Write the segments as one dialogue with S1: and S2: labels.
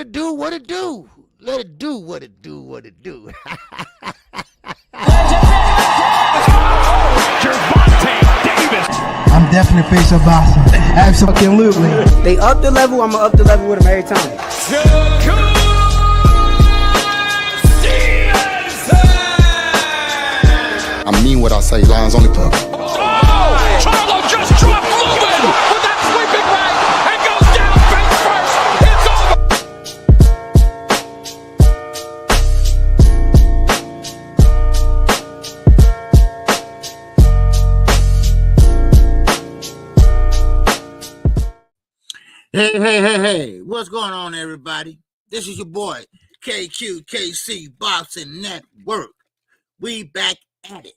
S1: it do, what it do. Let it do what it do, what it do.
S2: I'm definitely face of boxing. Absolutely.
S3: They up the level, I'm gonna up the level with them every time.
S4: Shakur Stevenson!
S5: I mean what I say, lines only pub.
S4: Oh! Charlo just dropped Lewin with that sweeping right and goes down face first. It's
S1: Hey, what's going on, everybody? This is your boy, KQKC BOXING NETWORK. We back at it.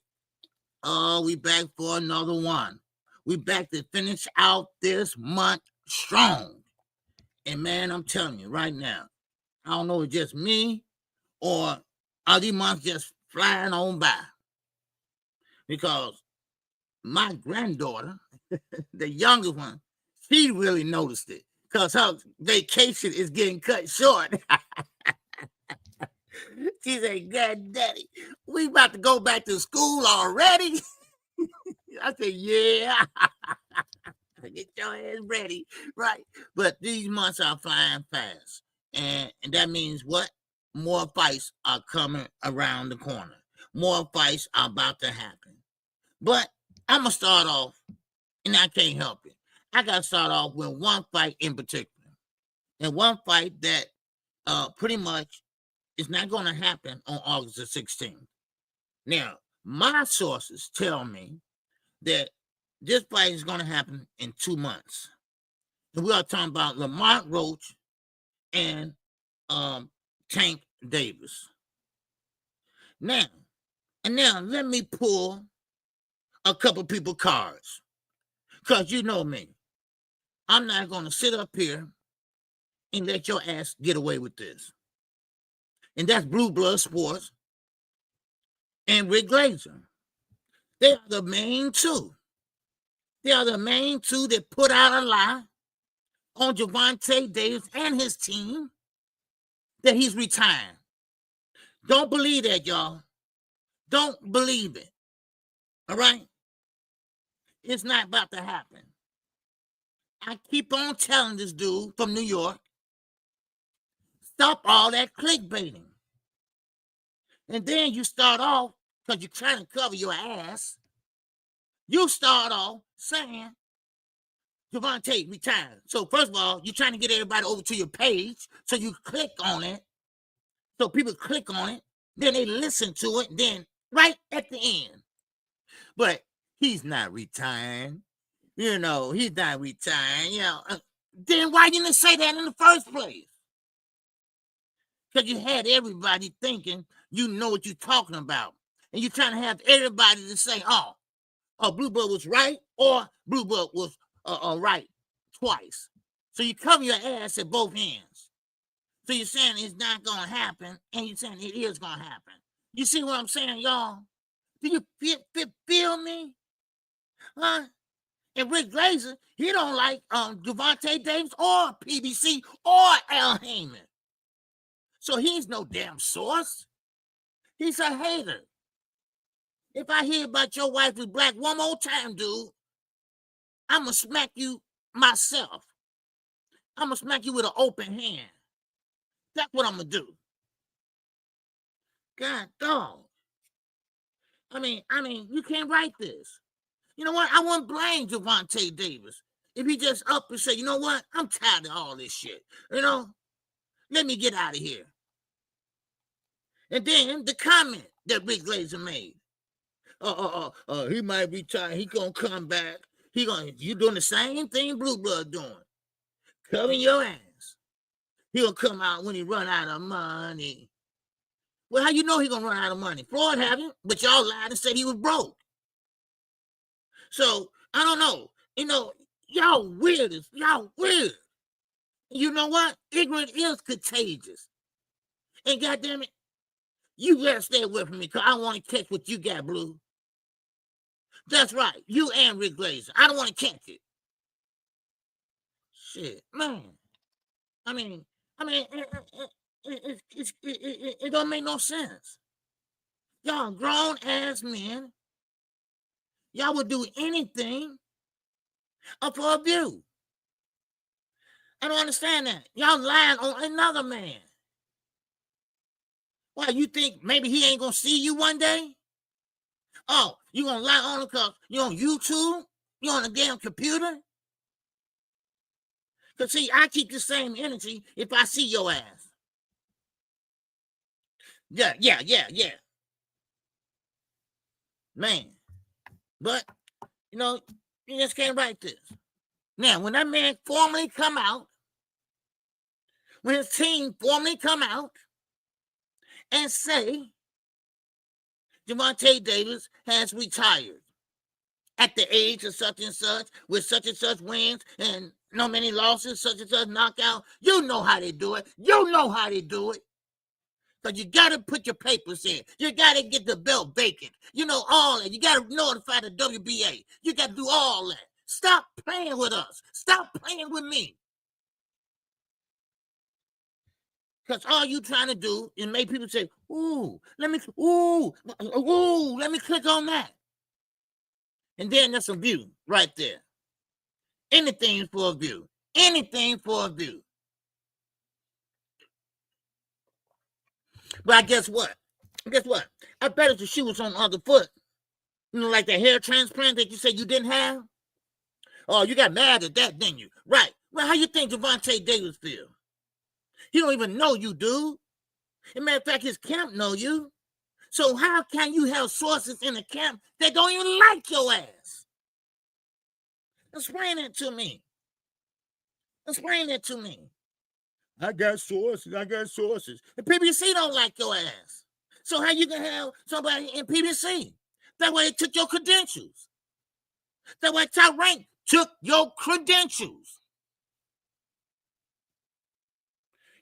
S1: We back for another one. We back to finish out this month strong. And man, I'm telling you right now, I don't know if it's just me or are these months just flying on by. Because my granddaughter, the youngest one, she really noticed it because her vacation is getting cut short. She said, "Granddaddy, we about to go back to school already." I said, "Yeah." Get your ass ready, right? But these months are flying fast. And that means what? More fights are coming around the corner. More fights are about to happen. But I'm going to start off, and I can't help it. I got to start off with one fight in particular. And one fight that pretty much is not going to happen on August the 16th. Now, my sources tell me that this fight is going to happen in 2 months. And we are talking about Lamont Roach and Tank Davis. Now, let me pull a couple people cards. Because you know me. I'm not going to sit up here and let your ass get away with this. And that's Blue Blood Sports and Rick Glazer. They are the main two. They are the main two that put out a lie on Gervonta Davis and his team that he's retiring. Don't believe that, y'all. Don't believe it. All right? It's not about to happen. I keep on telling this dude from New York, stop all that clickbaiting. And then you start off, because you're trying to cover your ass, you start off saying Gervonta retired. So first of all, you're trying to get everybody over to your page, so you click on it, so people click on it, then they listen to it, then right at the end. But he's not retiring. You know, he's not retiring. You know, then why didn't you say that in the first place? Because you had everybody thinking you know what you're talking about. And you're trying to have everybody to say, oh, Blue Blood was right or Blue Blood was right twice. So you cover your ass at both ends. So you're saying it's not going to happen and you're saying it is going to happen. You see what I'm saying, y'all? Do you feel me? Huh? And Rick Glazer, he don't like Gervonta Davis or PBC or Al Heyman. So he's no damn source. He's a hater. If I hear about your wife is black one more time, dude, I'm going to smack you myself. I'm going to smack you with an open hand. That's what I'm going to do. God dog. I mean, you can't write this. You know what? I wouldn't blame Gervonta Davis if he just up and say, you know what? I'm tired of all this shit. You know, let me get out of here. And then the comment that Rick Glazer made. He might retire. He gonna come back. You doing the same thing Blue Blood doing. Covering your ass. He gonna come out when he run out of money. Well, how you know he gonna run out of money? Floyd haven't, but y'all lied and said he was broke. So, I don't know. You know, y'all weird. Y'all weird. You know what? Ignorance is contagious. And goddamn it, you better stay away from me because I want to catch what you got, Blue. That's right. You and Rick Glazer. I don't want to catch it. Shit, man. I mean, I mean, it don't make no sense. Y'all grown ass men. Y'all would do anything for a view. I don't understand that. Y'all lying on another man. Why, you think maybe he ain't gonna see you one day? Oh, you gonna lie on him because you on YouTube? You on a damn computer? Because, see, I keep the same energy if I see your ass. Yeah. Man. But, you just can't write this. Now, when that man formally come out, when his team formally come out and say Gervonta Davis has retired at the age of such and such, with such and such wins and no many losses, such and such knockout, you know how they do it. You know how they do it. Because you got to put your papers in. You got to get the belt vacant. You know all that. You got to notify the WBA. You got to do all that. Stop playing with us. Stop playing with me. Because all you trying to do is make people say, let me click on that. And then there's a view right there. Anything for a view. Anything for a view. But guess what? I bet if the shoe was on the other foot, like the hair transplant that you said you didn't have. Oh, you got mad at that, didn't you? Right. Well, how you think Gervonta Davis feel? He don't even know you, dude. As a matter of fact, his camp know you. So how can you have sources in the camp that don't even like your ass? Explain it to me. I got sources. The PBC don't like your ass. So how you can have somebody in PBC? That way they took your credentials. That way Top Rank took your credentials.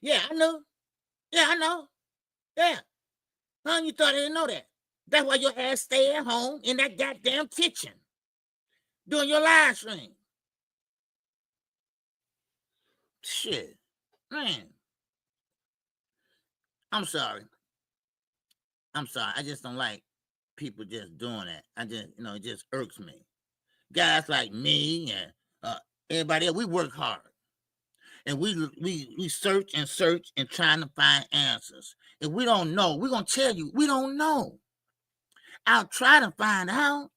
S1: Yeah, I know. Yeah. Huh? You thought I didn't know that? That's why your ass stay at home in that goddamn kitchen doing your live stream. Shit. Man. I'm sorry. I just don't like people just doing that. It just irks me. Guys like me and everybody else, we work hard. And we search and trying to find answers. If we don't know, we're going to tell you, we don't know. I'll try to find out,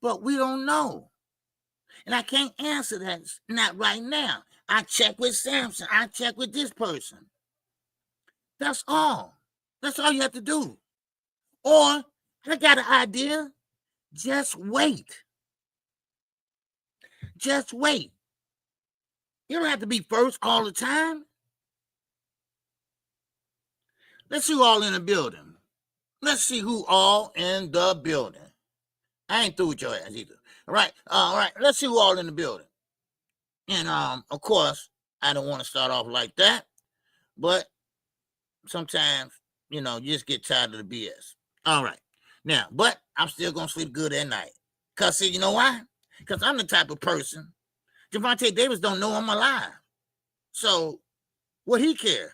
S1: but we don't know. And I can't answer that, not right now. I check with Samson. I check with this person. That's all. That's all you have to do. Or, I got an idea. Just wait. You don't have to be first all the time. Let's see who all in the building. I ain't through with your ass either. All right. Let's see who all in the building. And of course, I don't want to start off like that, but sometimes, you just get tired of the BS. All right. Now, but I'm still gonna sleep good at night. Cause see, you know why? Because I'm the type of person. Gervonta Davis don't know I'm alive. So what he care?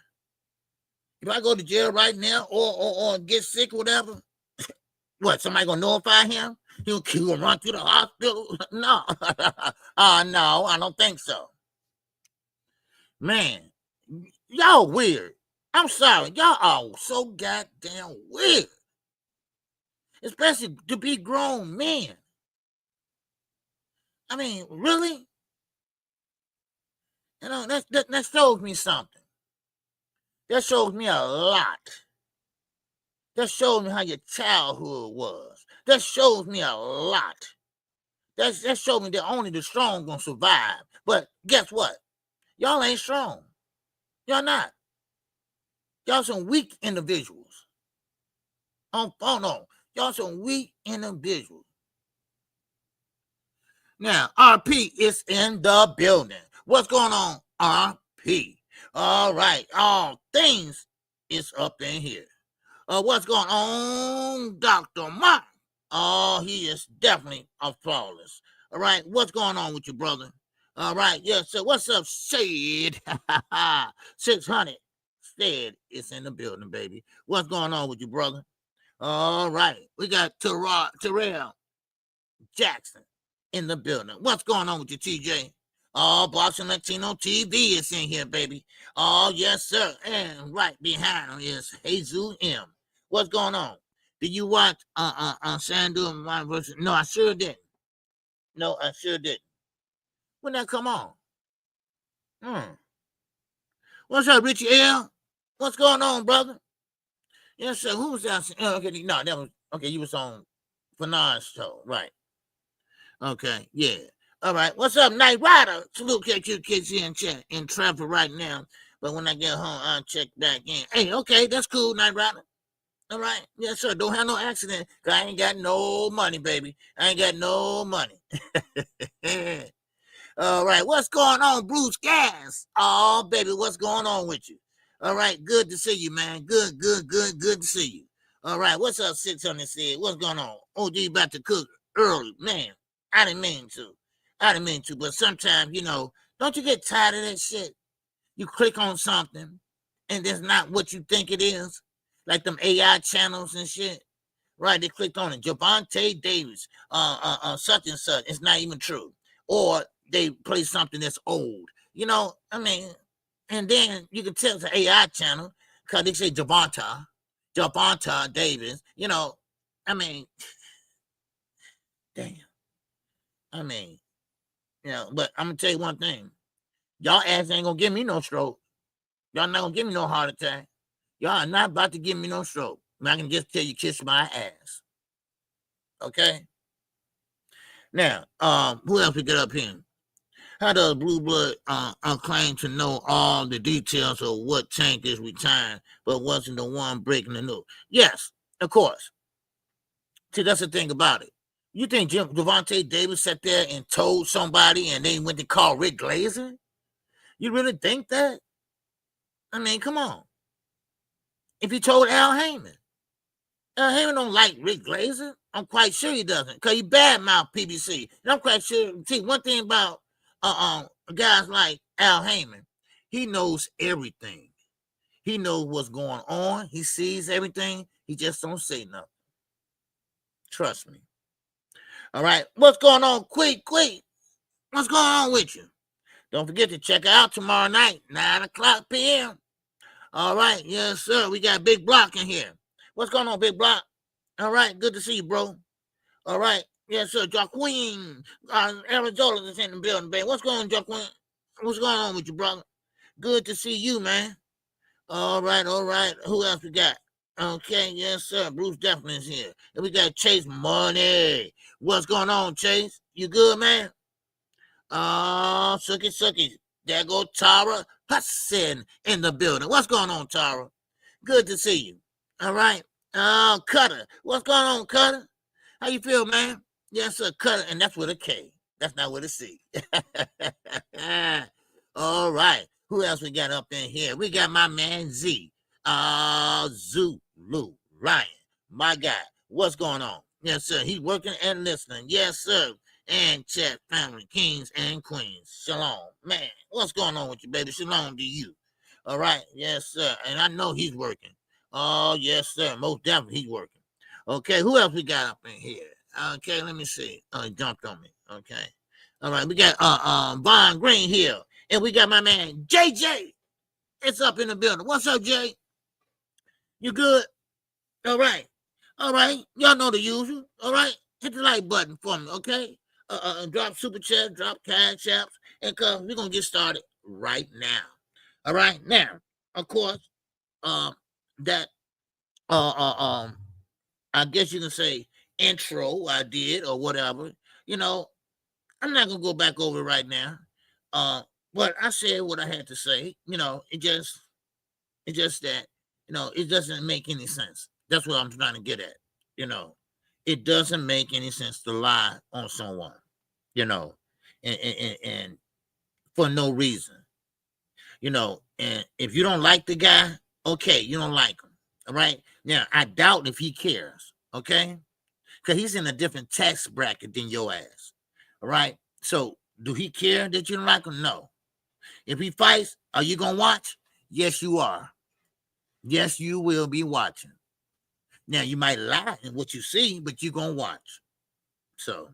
S1: If I go to jail right now or get sick or whatever, what, somebody gonna notify him? He'll run through the hospital? No. No, I don't think so. Man, y'all weird. I'm sorry. Y'all are so goddamn weird. Especially to be grown men. I mean, really? That shows me something. That shows me a lot. That shows me how your childhood was. That shows me a lot. That shows me that only the strong gonna survive. But guess what? Y'all ain't strong. Y'all not. Y'all some weak individuals. Oh no. Y'all some weak individuals. Now, RP is in the building. What's going on, RP? All right. All things is up in here. What's going on, Dr. Mark? Oh, he is definitely a flawless. All right. What's going on with you, brother? All right, yes, sir. What's up, Shade? 600 said it's in the building, baby. What's going on with you, brother? All right, we got Terrell Jackson in the building. What's going on with you, TJ? Oh, Boxing Latino TV is in here, baby. Oh, yes, sir. And right behind him is Jesus M. What's going on? Did you watch Sandu and my versus? No, I sure didn't. No, I sure didn't. When that come on? What's up, Richie L? What's going on, brother? Yes, sir. Who was that? Okay, no, that was okay. You was on Fanar's show, right? Okay, yeah. All right. What's up, Night Rider? Salute KQKC in chat in traffic right now. But when I get home, I'll check back in. Hey, okay, that's cool, Night Rider. All right. Yes, sir. Don't have no accident. Cause I ain't got no money, baby. I ain't got no money. All right. What's going on, Bruce Gas? Oh, baby, what's going on with you? All right. Good to see you, man. Good to see you. All right. What's up, 600 said? What's going on? OG about to cook early. Man, I didn't mean to. But sometimes, don't you get tired of that shit? You click on something and that's not what you think it is. Like them AI channels and shit. Right, they clicked on it. Javante Davis, such and such. It's not even true. Or they play something that's old. And then you can tell it's an AI channel because they say Javante Davis. Damn. But I'm going to tell you one thing. Y'all ass ain't going to give me no stroke. Y'all not going to give me no heart attack. Y'all are not about to give me no stroke. I can just tell you, kiss my ass. Okay? Now, who else we get up here? How does Blue Blood claim to know all the details of what Tank is retiring, but wasn't the one breaking the news? Yes, of course. See, that's the thing about it. You think Javante Davis sat there and told somebody and they went to call Rick Glazer? You really think that? Come on. If he told Al Heyman don't like Rick Glazer. I'm quite sure he doesn't, because he badmouth PBC. And I'm quite sure. See, one thing about guys like Al Heyman, he knows everything. He knows what's going on. He sees everything. He just don't say nothing. Trust me. All right. What's going on? Quick. What's going on with you? Don't forget to check out tomorrow night, 9:00 p.m. All right. Yes, sir. We got Big Block in here. What's going on, Big Block? All right. Good to see you, bro. All right. Yes, sir. Jaqueen. Arizona is in the building, baby. What's going on, Jaqueen? What's going on with you, brother? Good to see you, man. All right. Who else we got? Okay. Yes, sir. Bruce definitely is here. And we got Chase Money. What's going on, Chase? You good, man? Oh, sucky. There go Tara Hudson in the building. What's going on, Tara? Good to see you. All right. Oh, Cutter. What's going on, Cutter? How you feel, man? Yes, sir, Cutter. And that's with a K. That's not with a C. All right. Who else we got up in here? We got my man Z. Zulu Ryan. My guy. What's going on? Yes, sir. He's working and listening. Yes, sir. And chat family, kings and queens. Shalom. Man, what's going on with you, baby? Shalom to you. All right. Yes, sir. And I know he's working. Oh, yes, sir. Most definitely he's working. Okay. Who else we got up in here? Okay. Let me see. Oh, he jumped on me. Okay. All right. We got Von Green here. And we got my man JJ. It's up in the building. What's up, Jay? You good? All right. Y'all know the usual. All right. Hit the like button for me, okay? Drop super chat, drop cash apps, and we're gonna get started right now. All right, now, of course, that I guess you can say intro I did or whatever. I'm not gonna go back over it right now. But I said what I had to say. It just that it doesn't make any sense. That's what I'm trying to get at. It doesn't make any sense to lie on someone, and for no reason, and if you don't like the guy, okay, you don't like him. All right. Now, I doubt if he cares. Okay. Because he's in a different tax bracket than your ass. All right. So Do he care that you don't like him? No. If he fights, are you going to watch? Yes, you are. Yes, you will be watching. Now, you might lie in what you see, but you're going to watch. So,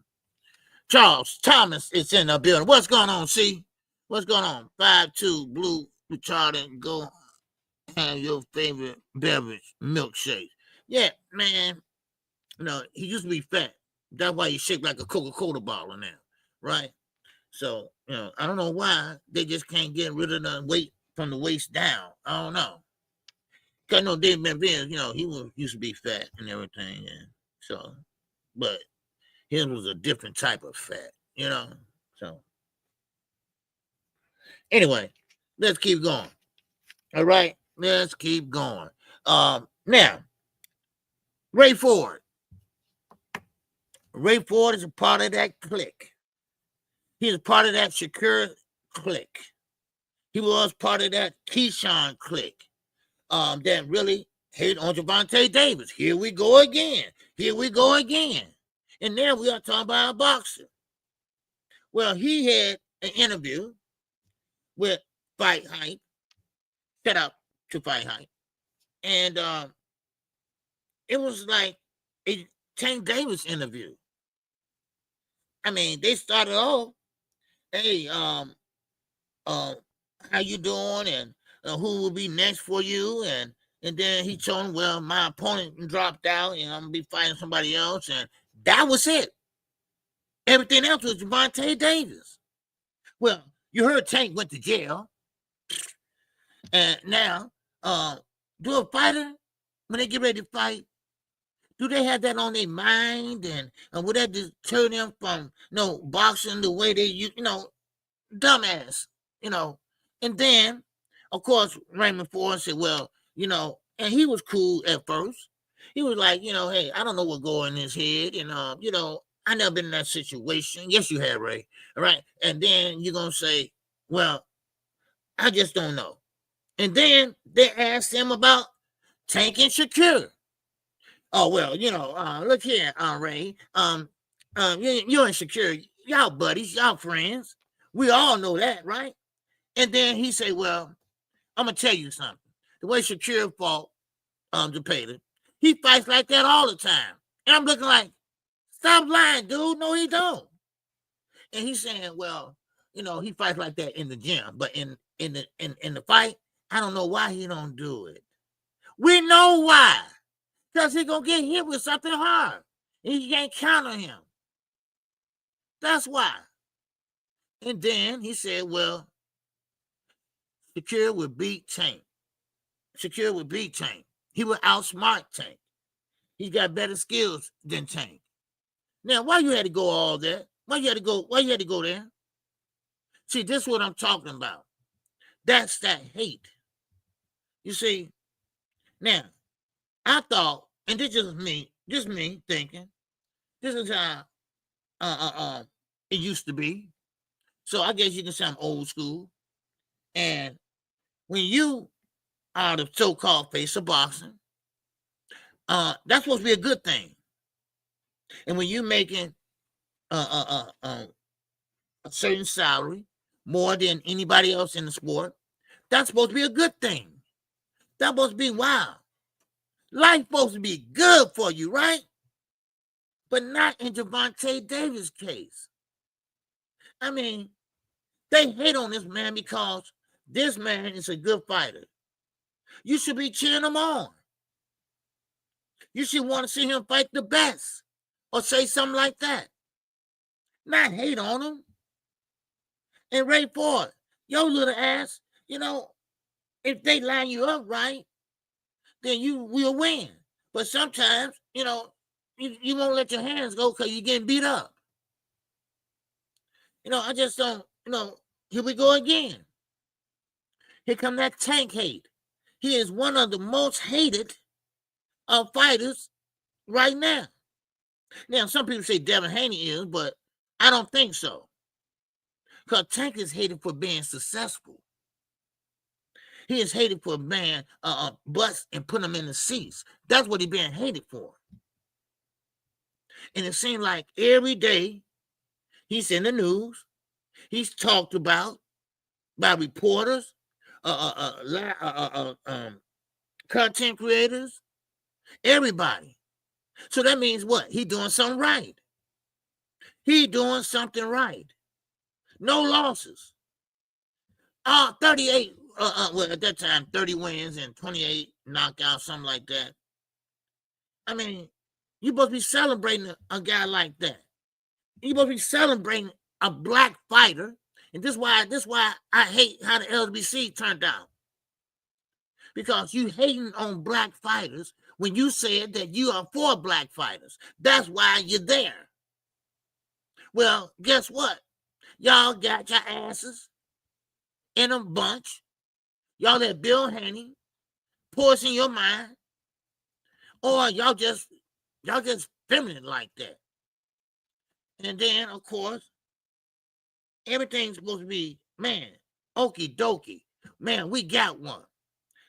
S1: Charles Thomas is in the building. What's going on, C? What's going on? 5-2 Blue Charter. Go have your favorite beverage, milkshake. Yeah, man. He used to be fat. That's why he shaped like a Coca-Cola bottle now, right? So, I don't know why they just can't get rid of the weight from the waist down. I don't know. Cause I know Dave Benvin, he used to be fat and everything, and so, but his was a different type of fat, So, anyway, let's keep going. All right, let's keep going. Now, Ray Ford. Ray Ford is a part of that clique. He's a part of that Shakur clique. He was part of that Keyshawn clique. That really hate on Gervonta Davis. Here we go again. And now we are talking about a boxer. Well, he had an interview with Fight Hype. Shout out to Fight Hype. And it was like a Tank Davis interview. I mean, they started off, hey, how you doing? And who will be next for you? And then he told him, well, my opponent dropped out and I'm going to be fighting somebody else. And that was it. Everything else was Gervonta Davis. Well, you heard Tank went to jail. And now, do a fighter, when they get ready to fight, do they have that on their mind? And would that deter them from, boxing the way they, dumbass, And then, of course, Raymond Ford said, well, and he was cool at first. He was like, hey, I don't know what going in his head. And, I never been in that situation. Yes, you have, Ray. All right. And then you're going to say, well, I just don't know. And then they asked him about Tank and Shakur. Oh, well, look here, Ray. You and Shakur, y'all buddies, y'all friends. We all know that, right? And then he said, well, I'm going to tell you something. The way Shakur fought Zepeda, he fights like that all the time. And I'm looking like, stop lying, dude. No, he don't. And he's saying, well, he fights like that in the gym. But in the fight, I don't know why he don't do it. We know why. Because he's going to get hit with something hard. And you can't counter him. That's why. And then he said, well, Shakur would beat Tank. Shakur would beat Tank. He would outsmart Tank. He's got better skills than Tank. Now, why you had to go all that? Why you had to go there? See, this is what I'm talking about. That's that hate. You see, now, I thought, and this is me thinking, this is how it used to be. So I guess you can say I'm old school. And when you are the so-called face of boxing, that's supposed to be a good thing. And when you're making a certain salary, more than anybody else in the sport, that's supposed to be a good thing. That's supposed to be wow. Life's supposed to be good for you, right? But not in Gervonta Davis' case. I mean, they hate on this man because this man is a good fighter. You should be cheering him on. You should want to see him fight the best or say something like that. Not hate on him. And Ray Ford, your little ass, if they line you up right, then you will win. But sometimes, you won't let your hands go because you're getting beat up. I just don't, here we go again. Here come that Tank hate. He is one of the most hated fighters right now. Now, some people say Devin Haney is, but I don't think so. Because Tank is hated for being successful. He is hated for being bust and put him in the seats. That's what he's being hated for. And it seems like every day he's in the news. He's talked about by reporters, content creators, everybody. So that means what? He doing something right. He doing something right. No losses. 38, well, at that time, 30 wins and 28 knockouts, something like that. I mean, you supposed to be celebrating a guy like that. You supposed to be celebrating a black fighter. And this is why I hate how the LBC turned out. Because you hating on black fighters when you said that you are for black fighters. That's why you're there. Well, guess what? Y'all got your asses in a bunch. Y'all let Bill Haney poison your mind. Or y'all just feminine like that. And then, of course, everything's supposed to be, man, okie dokie. Man, we got one.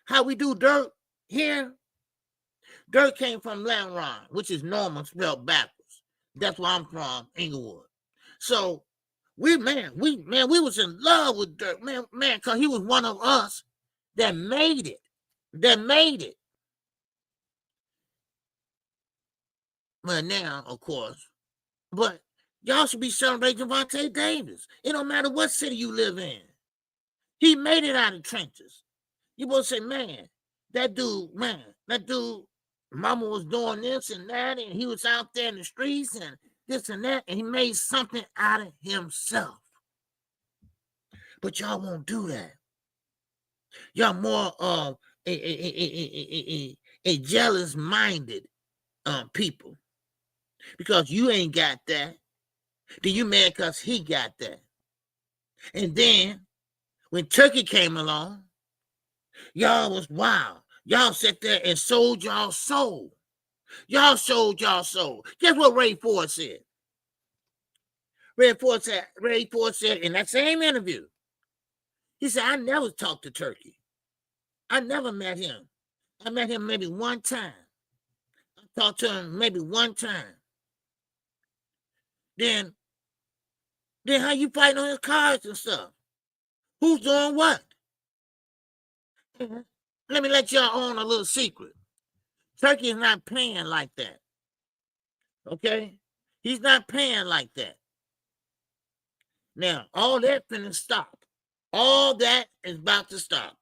S1: How we do dirt here? Dirt came from Lamron, which is normal spelled backwards. That's where I'm from, Inglewood. So we was in love with dirt, man, because he was one of us that made it. Well, now, of course, but y'all should be celebrating Gervonta Davis. It don't matter what city you live in. He made it out of trenches. You both say, man, that dude, mama was doing this and that, and he was out there in the streets and this and that, and he made something out of himself. But y'all won't do that. Y'all more of a jealous-minded people. Because you ain't got that. Then you mad because he got that. And then, when Turkey came along, y'all was wild. Y'all sat there and sold y'all soul. Y'all sold y'all soul. Guess what Ray Ford said? Ray Ford said in that same interview, he said, I never talked to Turkey. I never met him. I met him maybe one time. I talked to him maybe one time. Then how you fighting on his cards and stuff? Who's doing what? Let me let y'all on a little secret. Turkey is not playing like that. Okay? He's not playing like that. Now, all that finna stop. All that is about to stop.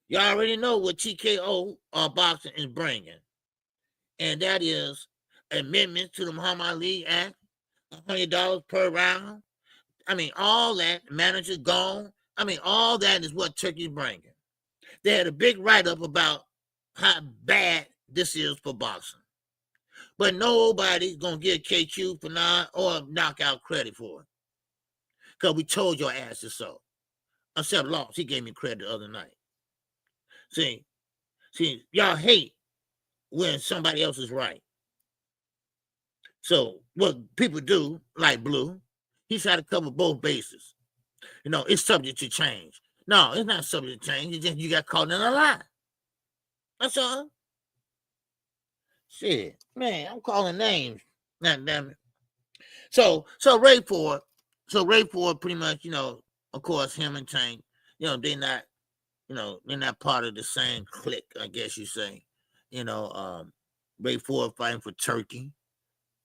S1: Y'all already know what TKO boxing is bringing. And that is amendments to the Muhammad Ali Act, $100 per round. I mean, all that, manager gone. I mean, all that is what Turkey's bringing. They had a big write-up about how bad this is for boxing. But nobody's going to give KQ for or knockout credit for it. Because we told your asses so. Except Loss, he gave me credit the other night. See, y'all hate when somebody else is right. So what people do, like Blue, he tried to cover both bases. You know, it's subject to change. No, it's not subject to change. It's just you got caught in a lie. That's all. Shit, man, I'm calling names. God damn it. So Ray Ford pretty much, you know, of course, him and Tank, you know, they're not part of the same clique, I guess you say. You know, Ray Ford fighting for Turkey,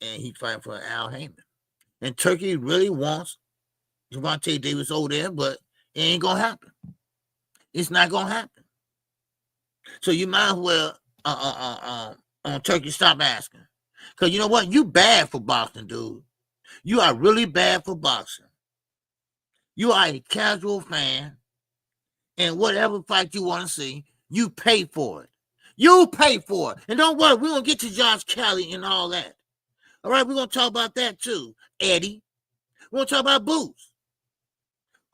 S1: and he's fighting for Al Heyman. And Turkey really wants Gervonta Davis over there, but it ain't gonna happen. It's not gonna happen. So you might as well on Turkey stop asking. Because you know what? You bad for boxing, dude. You are really bad for boxing. You are a casual fan, and whatever fight you want to see, you pay for it. You pay for it. And don't worry, we're going to get to Josh Kelly and all that. All right, we're going to talk about that too, Eddie. We're going to talk about Boots.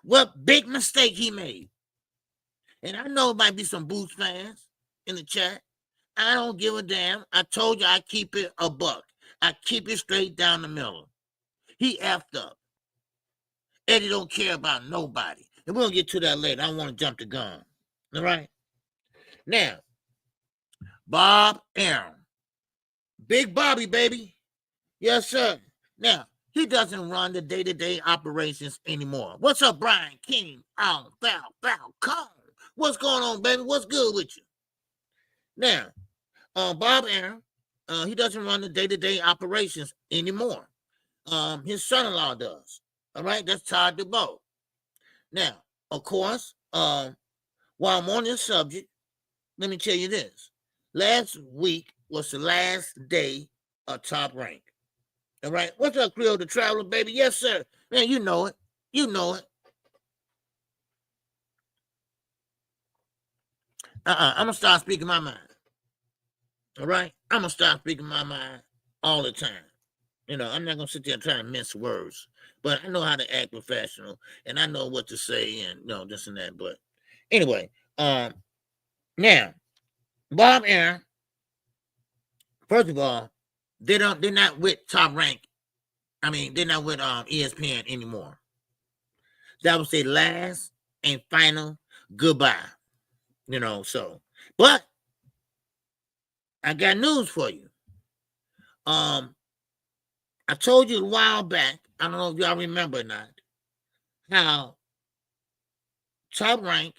S1: What big mistake he made. And I know it might be some Boots fans in the chat. I don't give a damn. I told you I keep it a buck. I keep it straight down the middle. He effed up. Eddie don't care about nobody. And we'll get to that later. I don't want to jump the gun. All right? Now, Bob Arum. Big Bobby, baby. Yes, sir. Now, he doesn't run the day-to-day operations anymore. What's up, Brian King? Falcon. What's going on, baby? What's good with you? Now, Bob Arum, he doesn't run the day-to-day operations anymore. His son-in-law does. All right, that's Todd DuBois. Now, of course, while I'm on this subject, let me tell you this. Last week was the last day of Top Rank. All right, what's up, Creole the Traveler, baby? Yes, sir. Man, you know it. You know it. I'm going to start speaking my mind. All right? I'm going to start speaking my mind all the time. You know, I'm not going to sit there and try to mince words, but I know how to act professional, and I know what to say, and, you know, this and that. But anyway, now, Bob Arum, first of all, they're not with Top Rank. I mean, they're not with ESPN anymore. That was their last and final goodbye. You know, so, but I got news for you. I told you a while back, I don't know if y'all remember or not, how Top Rank,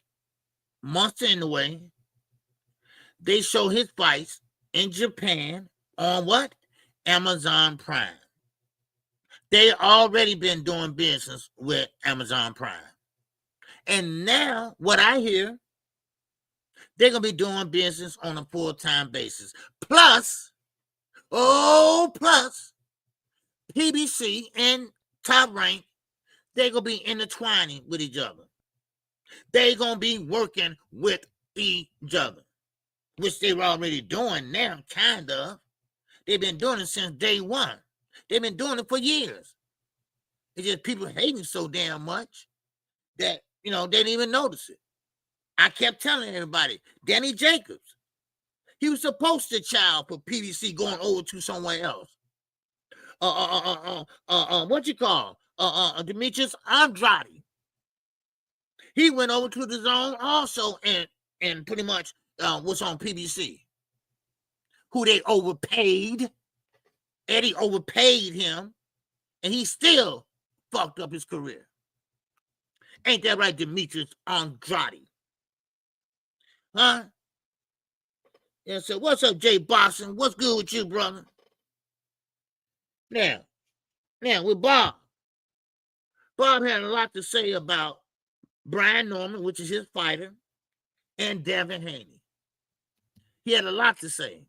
S1: months in the way, they show his fights in Japan on what? Amazon Prime. They already been doing business with Amazon Prime. And now, what I hear, they're going to be doing business on a full-time basis. Plus, PBC and Top Rank, they're going to be intertwining with each other. They're going to be working with each other, which they were already doing now, kind of. They've been doing it since day one. They've been doing it for years. It's just people hating so damn much that, you know, they didn't even notice it. I kept telling everybody, Danny Jacobs, he was the poster child for PBC going over to somewhere else. What you call? Demetrius Andrade. He went over to the zone also and pretty much was on PBC. Who they overpaid. Eddie overpaid him, and he still fucked up his career. Ain't that right, Demetrius Andrade? Huh? Yeah, so what's up, Jay Boxing? What's good with you, brother? Now, with Bob. Bob had a lot to say about Brian Norman, which is his fighter, and Devin Haney. He had a lot to say.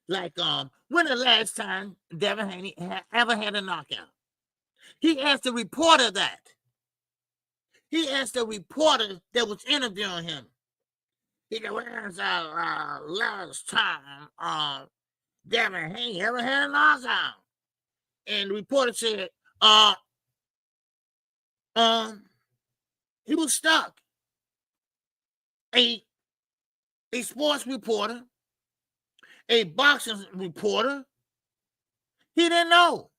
S1: Like, when the last time Devin Haney ever had a knockout? He asked the reporter that. He asked the reporter that was interviewing him. He said, when's the last time Devin Haney ever had a knockout? And the reporter said, he was stuck. A sports reporter, a boxing reporter, he didn't know.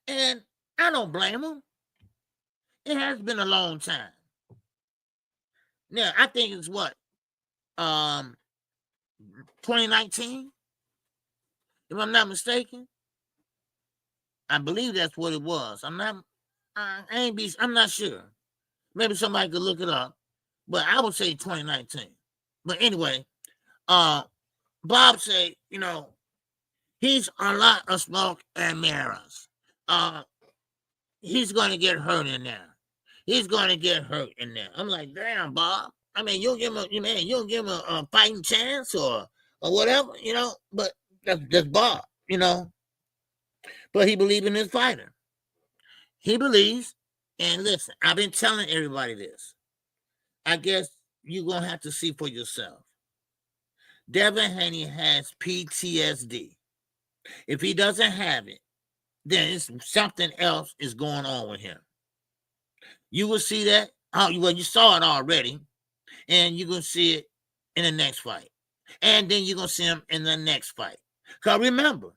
S1: And I don't blame him. It has been a long time. Now, I think it's what? 2019? If I'm not mistaken. I believe that's what it was. I'm not sure. Maybe somebody could look it up. But I would say 2019. But anyway, Bob said, you know, he's a lot of smoke and mirrors. He's going to get hurt in there. He's going to get hurt in there. I'm like, damn, Bob. I mean, you'll give him a fighting chance or whatever, you know. But that's Bob, you know. But he believes in his fighter. He believes, and listen, I've been telling everybody this. I guess you're going to have to see for yourself. Devin Haney has PTSD. If he doesn't have it, then something else is going on with him. You will see that. Well, you saw it already, and you're going to see it in the next fight. And then you're going to see him in the next fight. Because remember,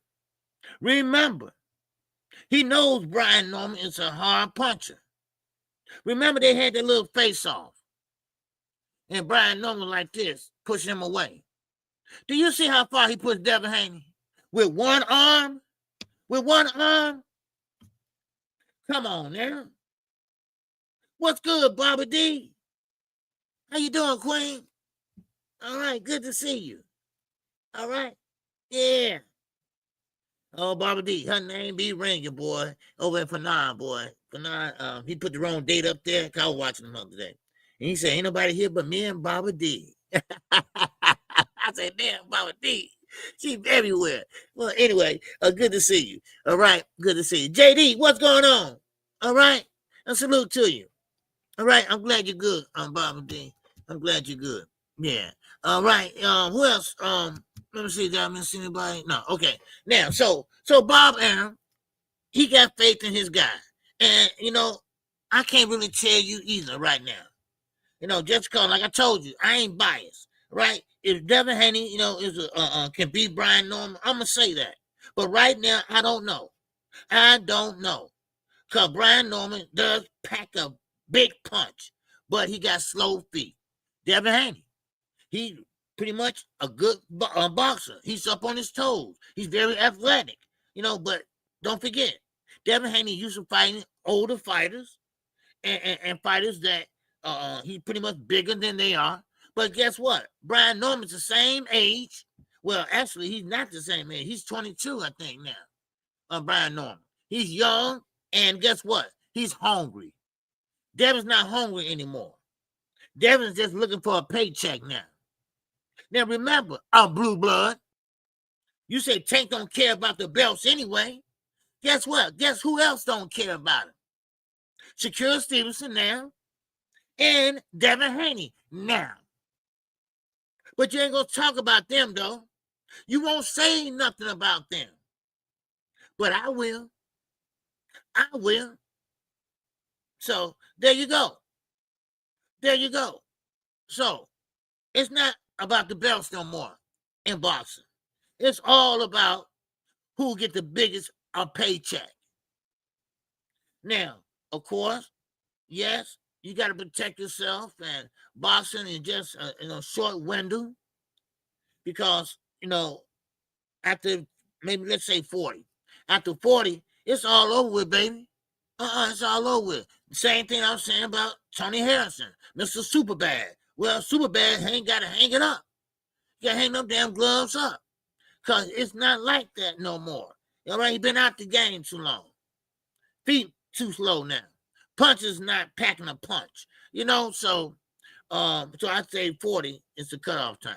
S1: he knows Brian Norman is a hard puncher. Remember, they had that little face-off. And Brian Norman like this, pushing him away. Do you see how far he pushed Devin Haney? With one arm? with one arm? Come on now. What's good, Bobby D? How you doing, Queen? All right, good to see you. All right, yeah. Oh, Barbara D, her name be ringing, boy. Over at Fanon, boy. Fanon, he put the wrong date up there. I was watching him the other day. And he said, ain't nobody here but me and Barbara D. I said, damn, Barbara D. She's everywhere. Well, anyway, good to see you. All right, good to see you. JD, what's going on? All right, a salute to you. All right, I'm glad you're good, Barbara D. I'm glad you're good. Yeah. All right. Who else? Let me see. Did I miss anybody? No. Okay. Now, so Bob Arum, he got faith in his guy, and I can't really tell you either right now. Just because, like I told you, I ain't biased, right? If Devin Haney, is can beat Brian Norman, I'm gonna say that. But right now, I don't know. I don't know, cause Brian Norman does pack a big punch, but he got slow feet. Devin Haney, he pretty much a good boxer. He's up on his toes. He's very athletic, but don't forget, Devin Haney used to fighting older fighters and fighters that he's pretty much bigger than they are. But guess what? Brian Norman's the same age. Well, actually, he's not the same age. He's 22, I think, now. Brian Norman. He's young, and guess what? He's hungry. Devin's not hungry anymore. Devin's just looking for a paycheck now. Now, remember, our blue blood, you say Tank don't care about the belts anyway. Guess what? Guess who else don't care about it? Shakur Stevenson now and Devin Haney now. But you ain't going to talk about them, though. You won't say nothing about them. But I will. I will. So, there you go. There you go. So, it's not about the belts no more in boxing. It's all about who get the biggest paycheck. Now, of course, yes, you got to protect yourself, and boxing is just a short window because, after maybe let's say 40, after 40, it's all over with, baby. It's all over with. Same thing I was saying about Tony Harrison, Mr. Superbad. Well, Superbad ain't got to hang it up. You got to hang them damn gloves up because it's not like that no more. All right, you've been out the game too long. Feet too slow now. Punch is not packing a punch. So I'd say 40 is the cutoff time.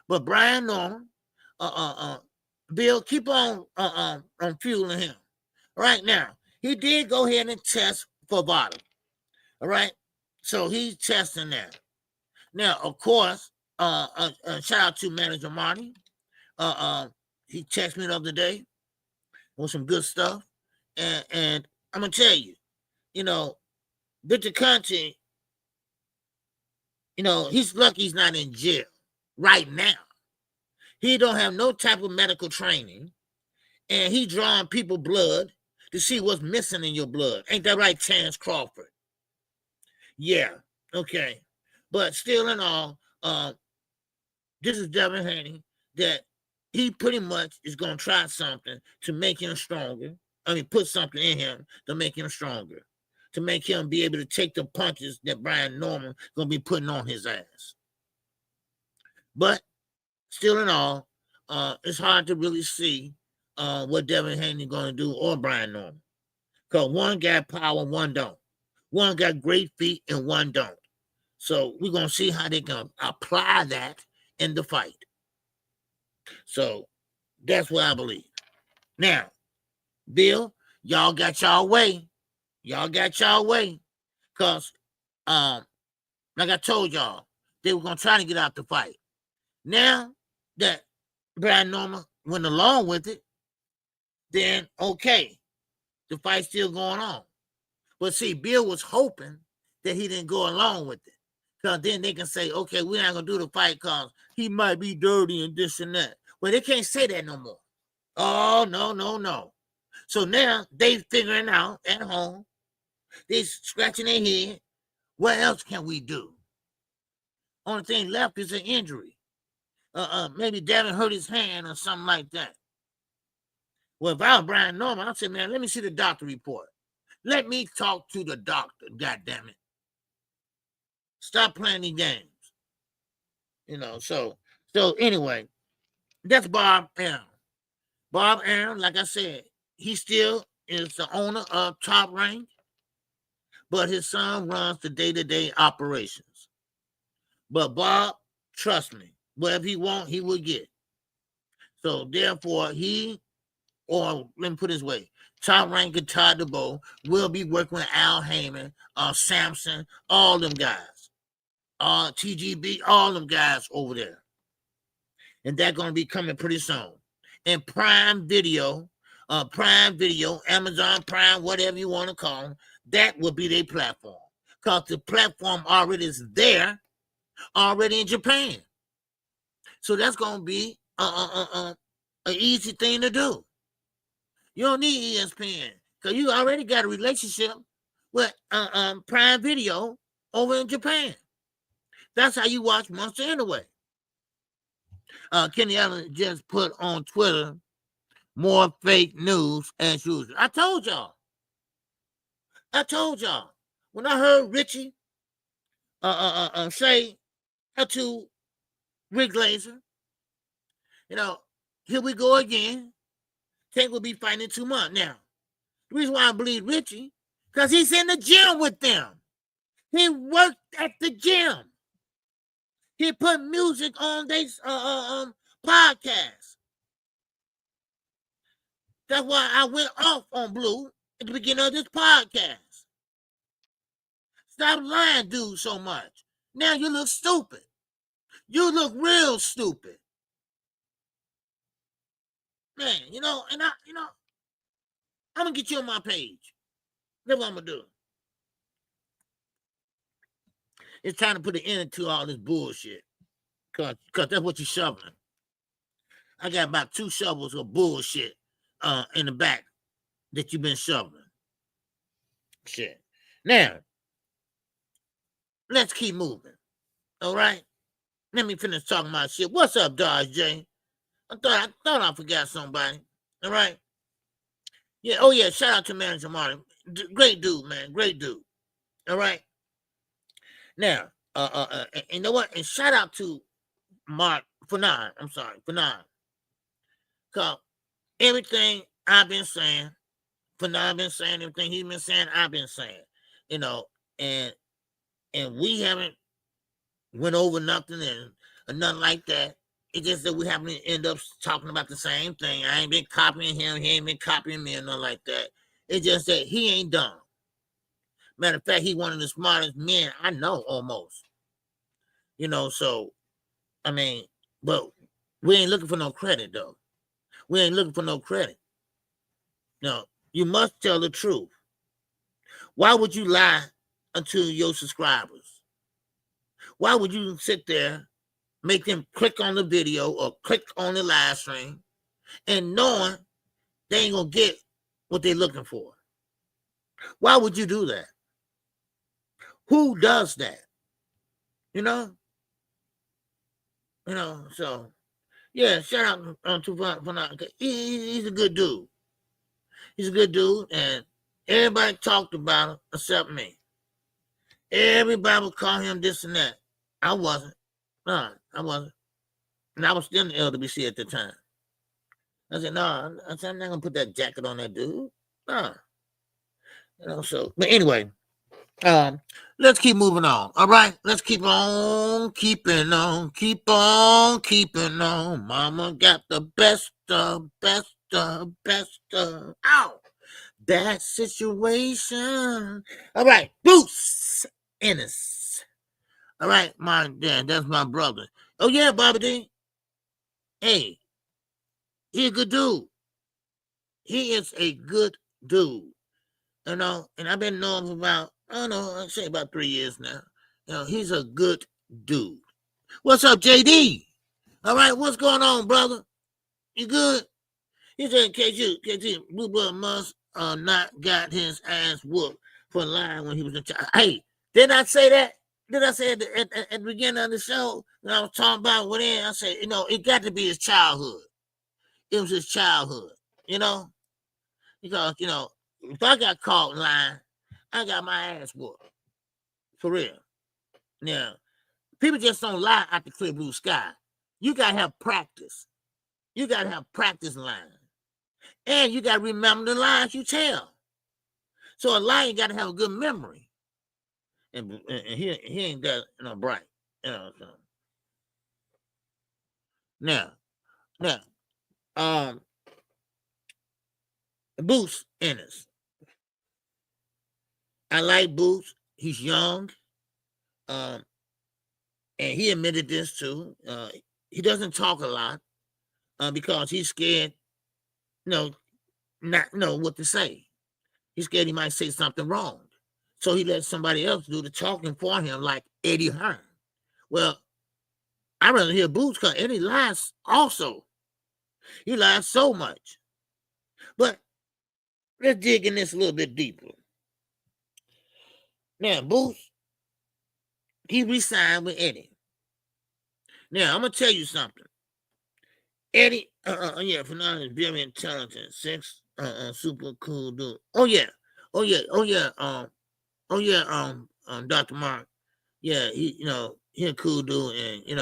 S1: But Brian Norman, Bill, keep on fueling him. Right now, he did go ahead and test for bottom. All right, so he's testing that. Now, of course, shout out to manager Marty. He texted me the other day with some good stuff, and I'm gonna tell you, Victor Conte, he's lucky he's not in jail right now. He don't have no type of medical training, and he drawing people blood to see what's missing in your blood. Ain't that right, Chance Crawford? Yeah, okay. But still in all, this is Devin Haney that he pretty much is going to try something to make him stronger. Put something in him to make him stronger, to make him be able to take the punches that Brian Norman going to be putting on his ass. But still in all, it's hard to really see what Devin Haney going to do or Brian Norman. Because one got power, one don't. One got great feet and one don't. So we're going to see how they can apply that in the fight. So that's what I believe. Now, Bill, y'all got y'all way. Y'all got y'all way. Because, like I told y'all, they were going to try to get out the fight. Now that Brian Norman went along with it, then okay, the fight's still going on. But see, Bill was hoping that he didn't go along with it. Because then they can say, okay, we're not going to do the fight because he might be dirty and this and that. Well, they can't say that no more. Oh, no. So now they figuring out at home, they scratching their head, what else can we do? Only thing left is an injury. Maybe Devin hurt his hand or something like that. Well, if I was Brian Norman, I'd say, man, let me see the doctor report. Let me talk to the doctor, goddammit. Stop playing these games. So anyway, that's Bob Arum. Bob Arum, like I said, he still is the owner of Top Rank, but his son runs the day-to-day operations. But Bob, trust me, whatever he want, he will get. So therefore, or let me put it this way, Top Rank Guitar DeBow will be working with Al Heyman, Samson, all them guys, TGB, all them guys over there. And they're going to be coming pretty soon. And Prime Video, Amazon Prime, whatever you want to call them, that will be their platform. Because the platform already is there, already in Japan. So that's going to be an easy thing to do. You don't need ESPN because you already got a relationship with Prime Video over in Japan. That's how you watch Monster anyway. Kenny Allen just put on Twitter more fake news as usual. I told y'all. When I heard Richie say to Rick Glazer, here we go again. Tank will be fighting 2 months now. The reason why I believe Richie, because he's in the gym with them. He worked at the gym. He put music on their podcast. That's why I went off on Blue at the beginning of this podcast. Stop lying, dude, so much. Now you look stupid. You look real stupid. Man, and I'm going to get you on my page. That's what I'm going to do. It's time to put an end to all this bullshit. Because that's what you're shoveling. I got about 2 shovels of bullshit in the back that you've been shoveling. Shit. Now, let's keep moving. All right? Let me finish talking my shit. What's up, Dodge J? I thought I forgot somebody. All right? Yeah, oh yeah, shout out to Manager Martin. Great dude, man. Great dude. All right? Now, you know what? And shout out to Mark Fanon. I'm sorry, Fanon. Because everything I've been saying, Fanon been saying, everything he's been saying, I've been saying. And we haven't went over nothing and nothing like that. It's just that we happen to end up talking about the same thing. I ain't been copying him. He ain't been copying me or nothing like that. It's just that he ain't dumb. Matter of fact, he one of the smartest men I know almost. So, I mean, but we ain't looking for no credit, though. We ain't looking for no credit. No, you must tell the truth. Why would you lie to your subscribers? Why would you sit there, make them click on the video or click on the live stream and knowing they ain't going to get what they're looking for? Why would you do that? Who does that? So, yeah, shout out to Fanon. He's a good dude. He's a good dude, and everybody talked about him except me. Everybody would call him this and that. I wasn't. No, I wasn't. And I was still in the LWC at the time. I said, no, I'm not going to put that jacket on that dude. No. But anyway, let's keep moving on. All right? Let's keep on keeping on. Keep on keeping on. Mama got the best of. Ow! That situation. All right. Bruce Ennis. All right, my dad, that's my brother. Oh, yeah, Bobby D. Hey, he's a good dude. He is a good dude. And I've been knowing him about, I'd say about 3 years now. He's a good dude. What's up, JD? All right, what's going on, brother? You good? He said, KQ, Blue Blood must not got his ass whooped for lying when he was in child. Hey, did I say that? Did I say at the beginning of the show when I was talking about what I said, it got to be his childhood. It was his childhood. you know, because, you know, if I got caught lying, I got my ass whooped. For real. Now, people just don't lie out the clear blue sky. You got to have practice. You got to have practice lying. And you got to remember the lies you tell. So a liar got to have a good memory. And he ain't that, you know, bright. You know, so. Now, Boots Ennis. I like Boots. He's young. And he admitted this too. He doesn't talk a lot because he's scared, you know, not know what to say. He's scared he might say something wrong. So he lets somebody else do the talking for him, like Eddie Hearn. Well, I'd rather hear Boots because Eddie lies also. He lies so much. But let's dig in this a little bit deeper. Now, Boots, he re-signed with Eddie. Now, I'm going to tell you something. Eddie, yeah, Fernando is very intelligent, super cool dude. Dr. Mark. Yeah, he a cool dude, and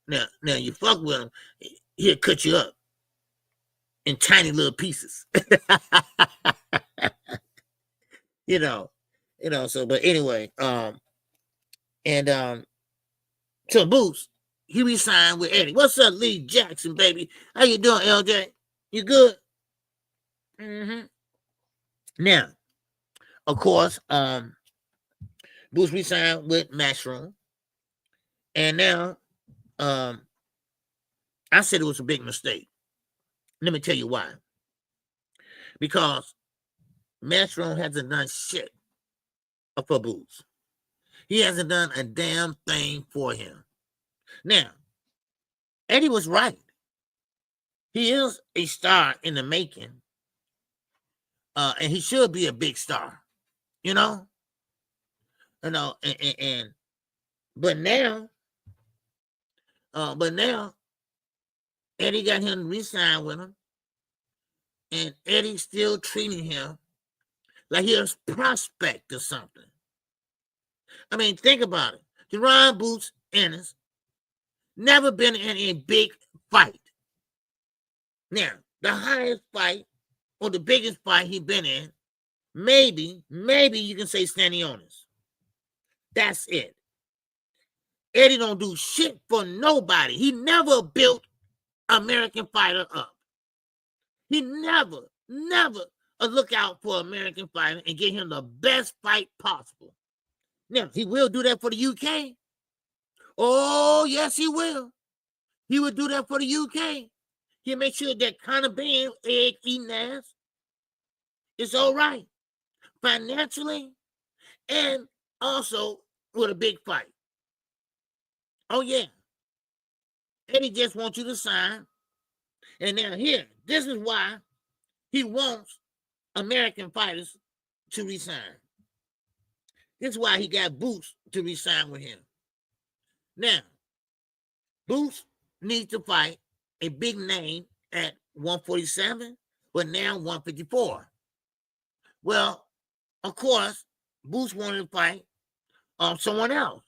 S1: now you fuck with him, he'll cut you up in tiny little pieces. So but anyway, so Boots, he re-signed with Eddie. What's up, Lee Jackson, baby? How you doing, LJ? You good? Mm-hmm. Now, of course, Boots re-signed with Matchroom. And now, I said it was a big mistake. Let me tell you why. Because Matchroom hasn't done shit for Boots. He hasn't done a damn thing for him. Now, Eddie was right. He is a star in the making. And he should be a big star. But now Eddie got him to re-sign with him. And Eddie's still treating him like he's a prospect or something. I mean, think about it. Jerron Boots Ennis never been in a big fight. Now, the highest fight or the biggest fight he been in, maybe you can say Stanionis. That's it. Eddie don't do shit for nobody. He never built American fighter up. He never look out for American fighter and get him the best fight possible. Now, he will do that for the UK. Oh, yes, he will. He will do that for the UK. He'll make sure that Conor Ben, egg eating ass, is all right financially and also with a big fight. Oh, yeah. Eddie just wants you to sign. And now here, this is why he wants American fighters to resign. This is why he got Boots to resign with him. Now, Boots needs to fight a big name at 147, but now 154. Well, of course, Boots wanted to fight someone else.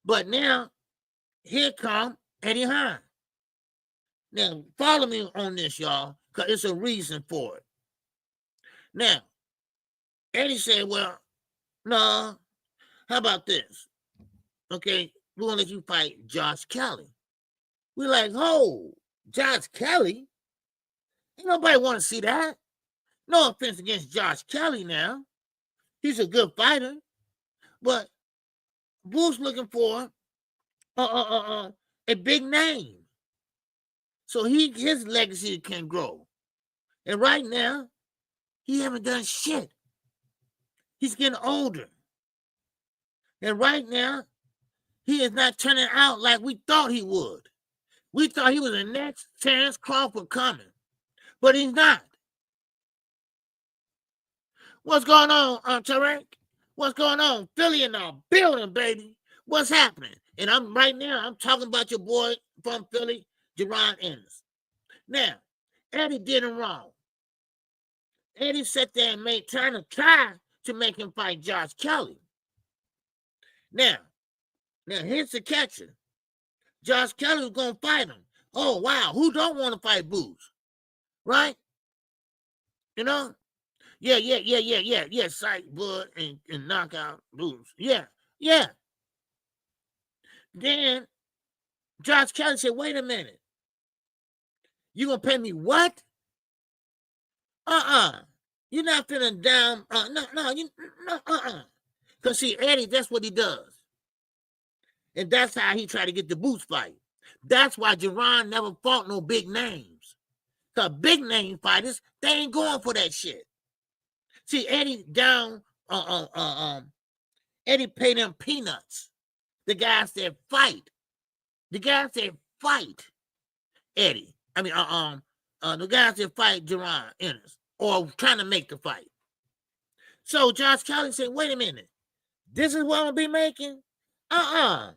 S1: But now, here comes Eddie Hearn. Now, follow me on this, y'all, because it's a reason for it. Now, Eddie said, well, no, how about this? Okay, we're going to let you fight Josh Kelly. We're like, oh, Josh Kelly? Ain't nobody want to see that. No offense against Josh Kelly now. He's a good fighter. But Boots looking for a big name. So his legacy can grow. And right now, he haven't done shit. He's getting older. And right now, he is not turning out like we thought he would. We thought he was the next Terrence Crawford coming. But he's not. What's going on, Tarek? What's going on? Philly in the building, baby. What's happening? And I'm talking about your boy from Philly, Jerron Ennis. Now, Eddie did him wrong. Eddie sat there and try to make him fight Josh Kelly. Now here's the catcher. Josh Kelly was gonna fight him. Oh wow, who don't want to fight Boots? Right? You know? Yeah. Sight, Bud, and knockout Boots. Yeah. Then Josh Kelly said, wait a minute. You gonna pay me what? You're not feeling down. No. Because see, Eddie, that's what he does. And that's how he tried to get the Boots fight. That's why Jerron never fought no big names. Because big name fighters, they ain't going for that shit. See, Eddie Eddie paid them peanuts. The guys that fight. Eddie. I mean, the guys that fight Jerron Ennis or trying to make the fight. So Josh Kelly said, wait a minute. This is what I'm gonna be making? I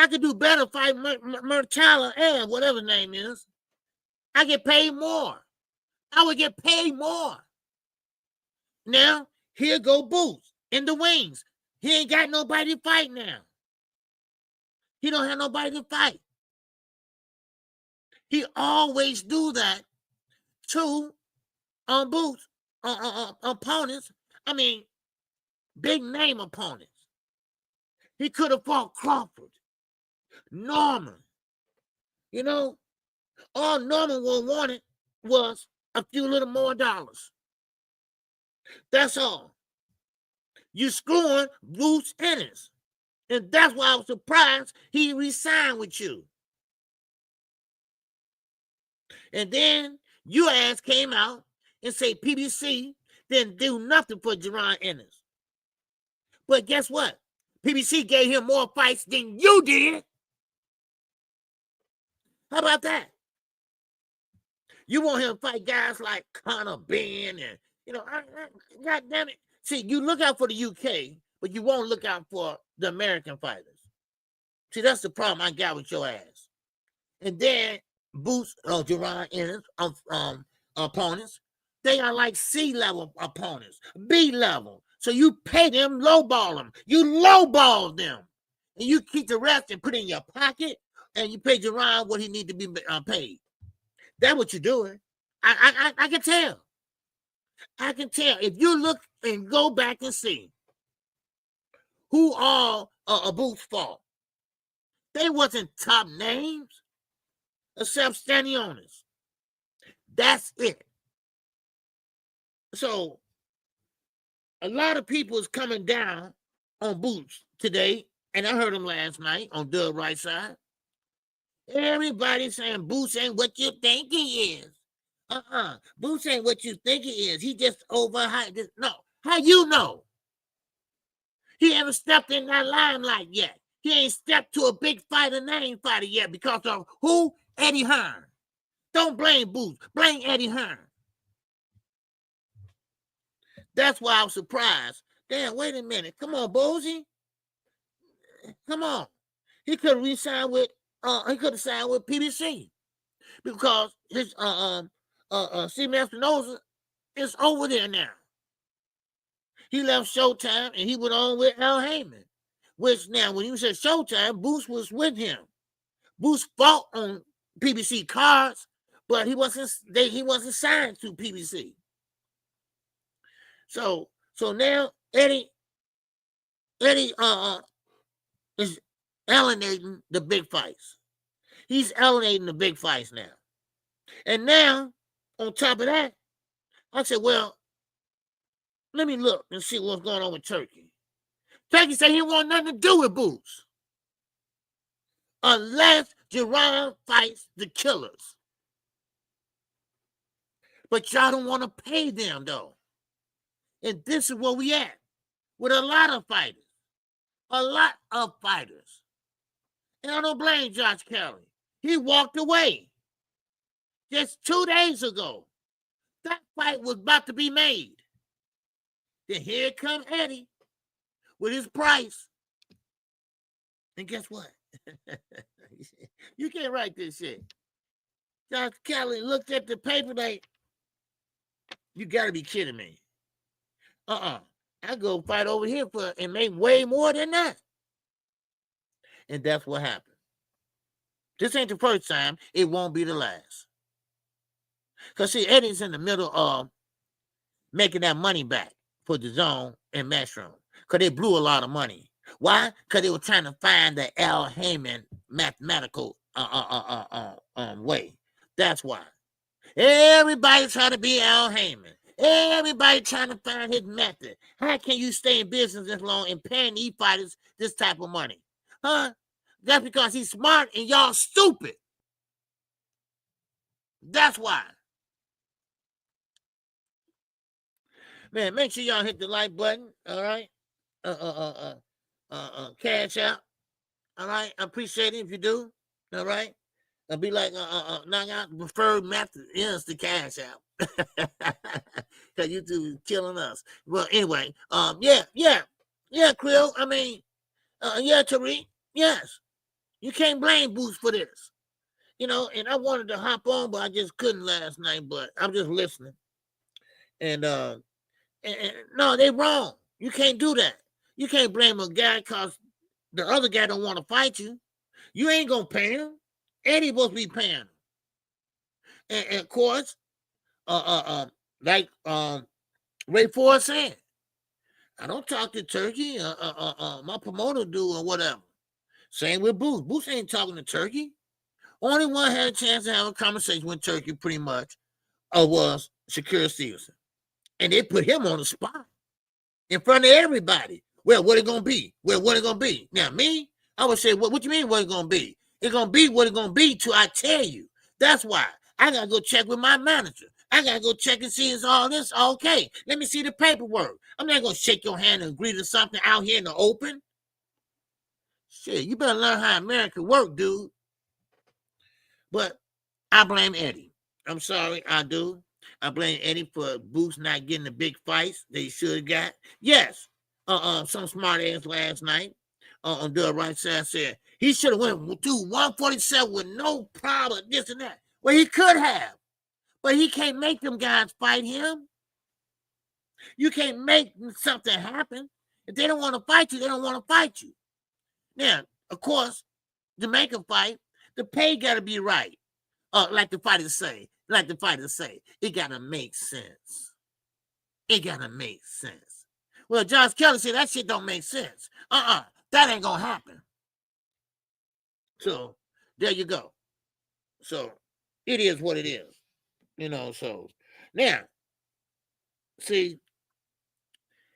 S1: could do better fight Murchala and whatever his name is. I get paid more. I would get paid more. Now, here go Boots in the wings. He ain't got nobody to fight now. He don't have nobody to fight. He always do that to Boots opponents. I mean, big name opponents. He could have fought Crawford, Norman. You know, all Norman wanted was a few little more dollars. That's all. You screwing Bruce Ennis. And that's why I was surprised he resigned with you. And then your ass came out and say PBC didn't do nothing for Jerron Ennis. But guess what? PBC gave him more fights than you did. How about that? You want him to fight guys like Conor Ben and, you know, God damn it. See, you look out for the UK, but you won't look out for the American fighters. See, that's the problem I got with your ass. And then Boots, Jerron Ennis, opponents, they are like C-level opponents, B-level. So you pay them, lowball them. You lowball them. And you keep the rest and put it in your pocket, and you pay Jerron what he need to be paid. That's what you're doing. I can tell. I can tell. If you look and go back and see who all Boots fought, they wasn't top names except Stanionis. That's it. So a lot of people is coming down on Boots today, and I heard them last night on Dub Right Side. Everybody saying Boots ain't what you think he is. Boots ain't what you think he is. He just overhyped. No. How you know? He haven't stepped in that limelight yet. He ain't stepped to a big fighter, name fighter yet because of who? Eddie Hearn. Don't blame Boots. Blame Eddie Hearn. That's why I was surprised. Damn, wait a minute. Come on, Bozy. Come on. He could have re-signed with signed with PBC because his Steve Espinosa is over there now. He left Showtime and he went on with Al Heyman. Which now, when he was at Showtime, Boots was with him. Boots fought on PBC cards, but he wasn't signed to PBC. So now Eddie is alienating the big fights. He's alienating the big fights now. And now, on top of that, I said, well, let me look and see what's going on with Turkey. Turkey said he want nothing to do with Boots unless Jerron fights the killers. But y'all don't want to pay them, though. And this is where we at with a lot of fighters. A lot of fighters. And I don't blame Josh Kelly. He walked away just 2 days ago. That fight was about to be made. Then here comes Eddie with his price. And guess what? You can't write this shit. Josh Kelly looked at the paper like, you gotta be kidding me. I go fight over here for and make way more than that. And that's what happened. This ain't the first time. It won't be the last. Because, see, Eddie's in the middle of making that money back for the zone and Mushroom. Because they blew a lot of money. Why? Because they were trying to find the Al Heyman mathematical way. That's why. Everybody trying to be Al Heyman. Everybody trying to find his method. How can you stay in business this long and paying these fighters this type of money? Huh? That's because he's smart and y'all stupid. That's why. Man, make sure y'all hit the like button. All right. Cash out. All right. I appreciate it if you do. All right. I'll be like, knock out the preferred method is the cash out. Cause YouTube is killing us. Well, anyway, yeah, Krill. I mean, yeah, Tariq. Yes, you can't blame Boots for this. You know, and I wanted to hop on, but I just couldn't last night. But I'm just listening. And no, they wrong. You can't do that. You can't blame a guy because the other guy don't want to fight you. You ain't gonna pay him. Eddie supposed to be paying him. And of course, like Ray Ford said, I don't talk to Turkey. My promoter do or whatever. Same with Boots. Boots ain't talking to Turkey. Only one had a chance to have a conversation with Turkey, pretty much, was Shakur Stevenson. And they put him on the spot in front of everybody. Well, what it gonna be? Well, what it gonna be? Now, me, I would say, what you mean what it gonna be? It's gonna be what it's gonna be till I tell you. That's why I gotta go check with my manager. I gotta go check and see is all this okay. Let me see the paperwork. I'm not gonna shake your hand and agree to something out here in the open. Shit, you better learn how America work, dude. But I blame Eddie. I'm sorry, I do. I blame Eddie for Boots not getting the big fights they should have got. Yes, some smart ass last night on the right side said he should have went to 147 with no problem, this and that. Well, he could have, but he can't make them guys fight him. You can't make something happen. If they don't want to fight you, they don't want to fight you. Now, of course, to make a fight, the pay got to be right. Like the fighters say, it got to make sense. It got to make sense. Well, Josh Kelly said that shit don't make sense. That ain't going to happen. So, there you go. So, it is what it is. You know, so. Now, see,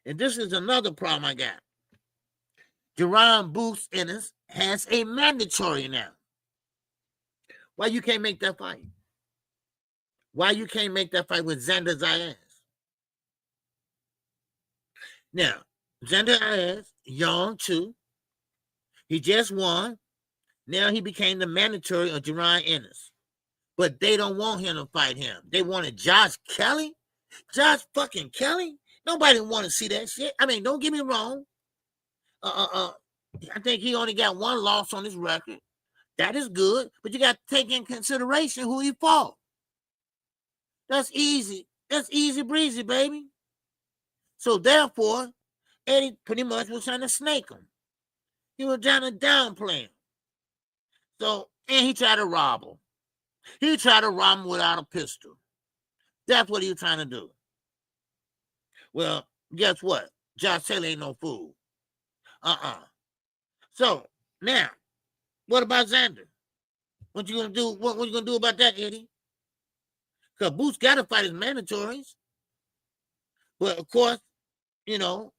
S1: and this is another problem I got. Jerron Boots Ennis has a mandatory now. Why you can't make that fight? Why you can't make that fight with Xander Zayas? Now, Xander Zayas, young too. He just won. Now he became the mandatory of Jerron Ennis. But they don't want him to fight him. They wanted Josh Kelly? Josh fucking Kelly? Nobody want to see that shit. I mean, don't get me wrong. I think he only got one loss on his record. That is good, but you got to take in consideration who he fought. That's easy. That's easy breezy, baby. So therefore, Eddie pretty much was trying to snake him. He was trying to downplay him. So, and he tried to rob him. He tried to rob him without a pistol. That's what he was trying to do. Well, guess what? Josh Taylor ain't no fool. So, now, what about Xander? What you gonna do? What you gonna do about that, Eddie? Because Boots got to fight his mandatories. But of course, you know,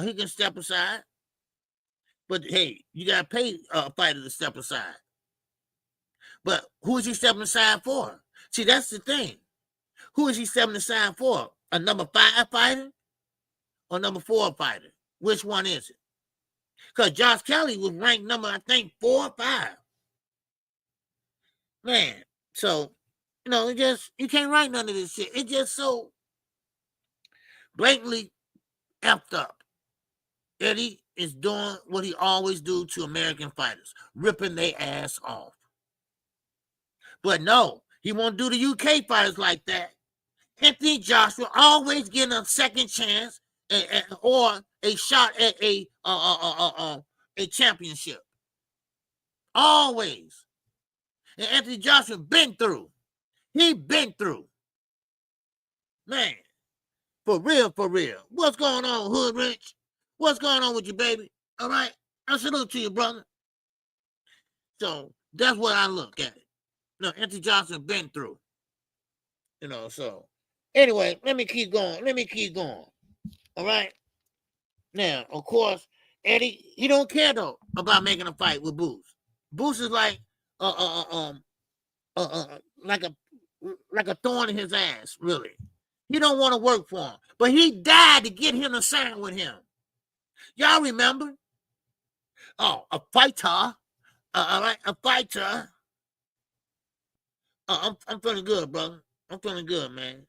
S1: he can step aside. But hey, you gotta pay a fighter to step aside. But who is he stepping aside for? See, that's the thing. Who is he stepping aside for? A number 5 fighter or number 4 fighter? Which one is it? Because Josh Kelly was ranked number, I think, 4 or 5. Man, so, you know, you can't write none of this shit. It's just so blatantly effed up. Eddie is doing what he always do to American fighters, ripping their ass off. But no, He won't do the UK fighters like that. Anthony Joshua always getting a second chance or a shot at a championship. Always. And Anthony Joshua been through. He been through. Man, for real, for real. What's going on, Hood Rich? What's going on with you, baby? All right? I salute to you, brother. So that's what I look at it. No, Anthony Johnson been through. You know, so anyway, let me keep going. All right. Now, of course, Eddie, he don't care though about making a fight with Boots. Boots is like like a thorn in his ass, really. He don't want to work for him. But he died to get him to sign with him. Y'all remember? Oh, a fighter. All right, a fighter. I'm feeling good, brother. I'm feeling good, man.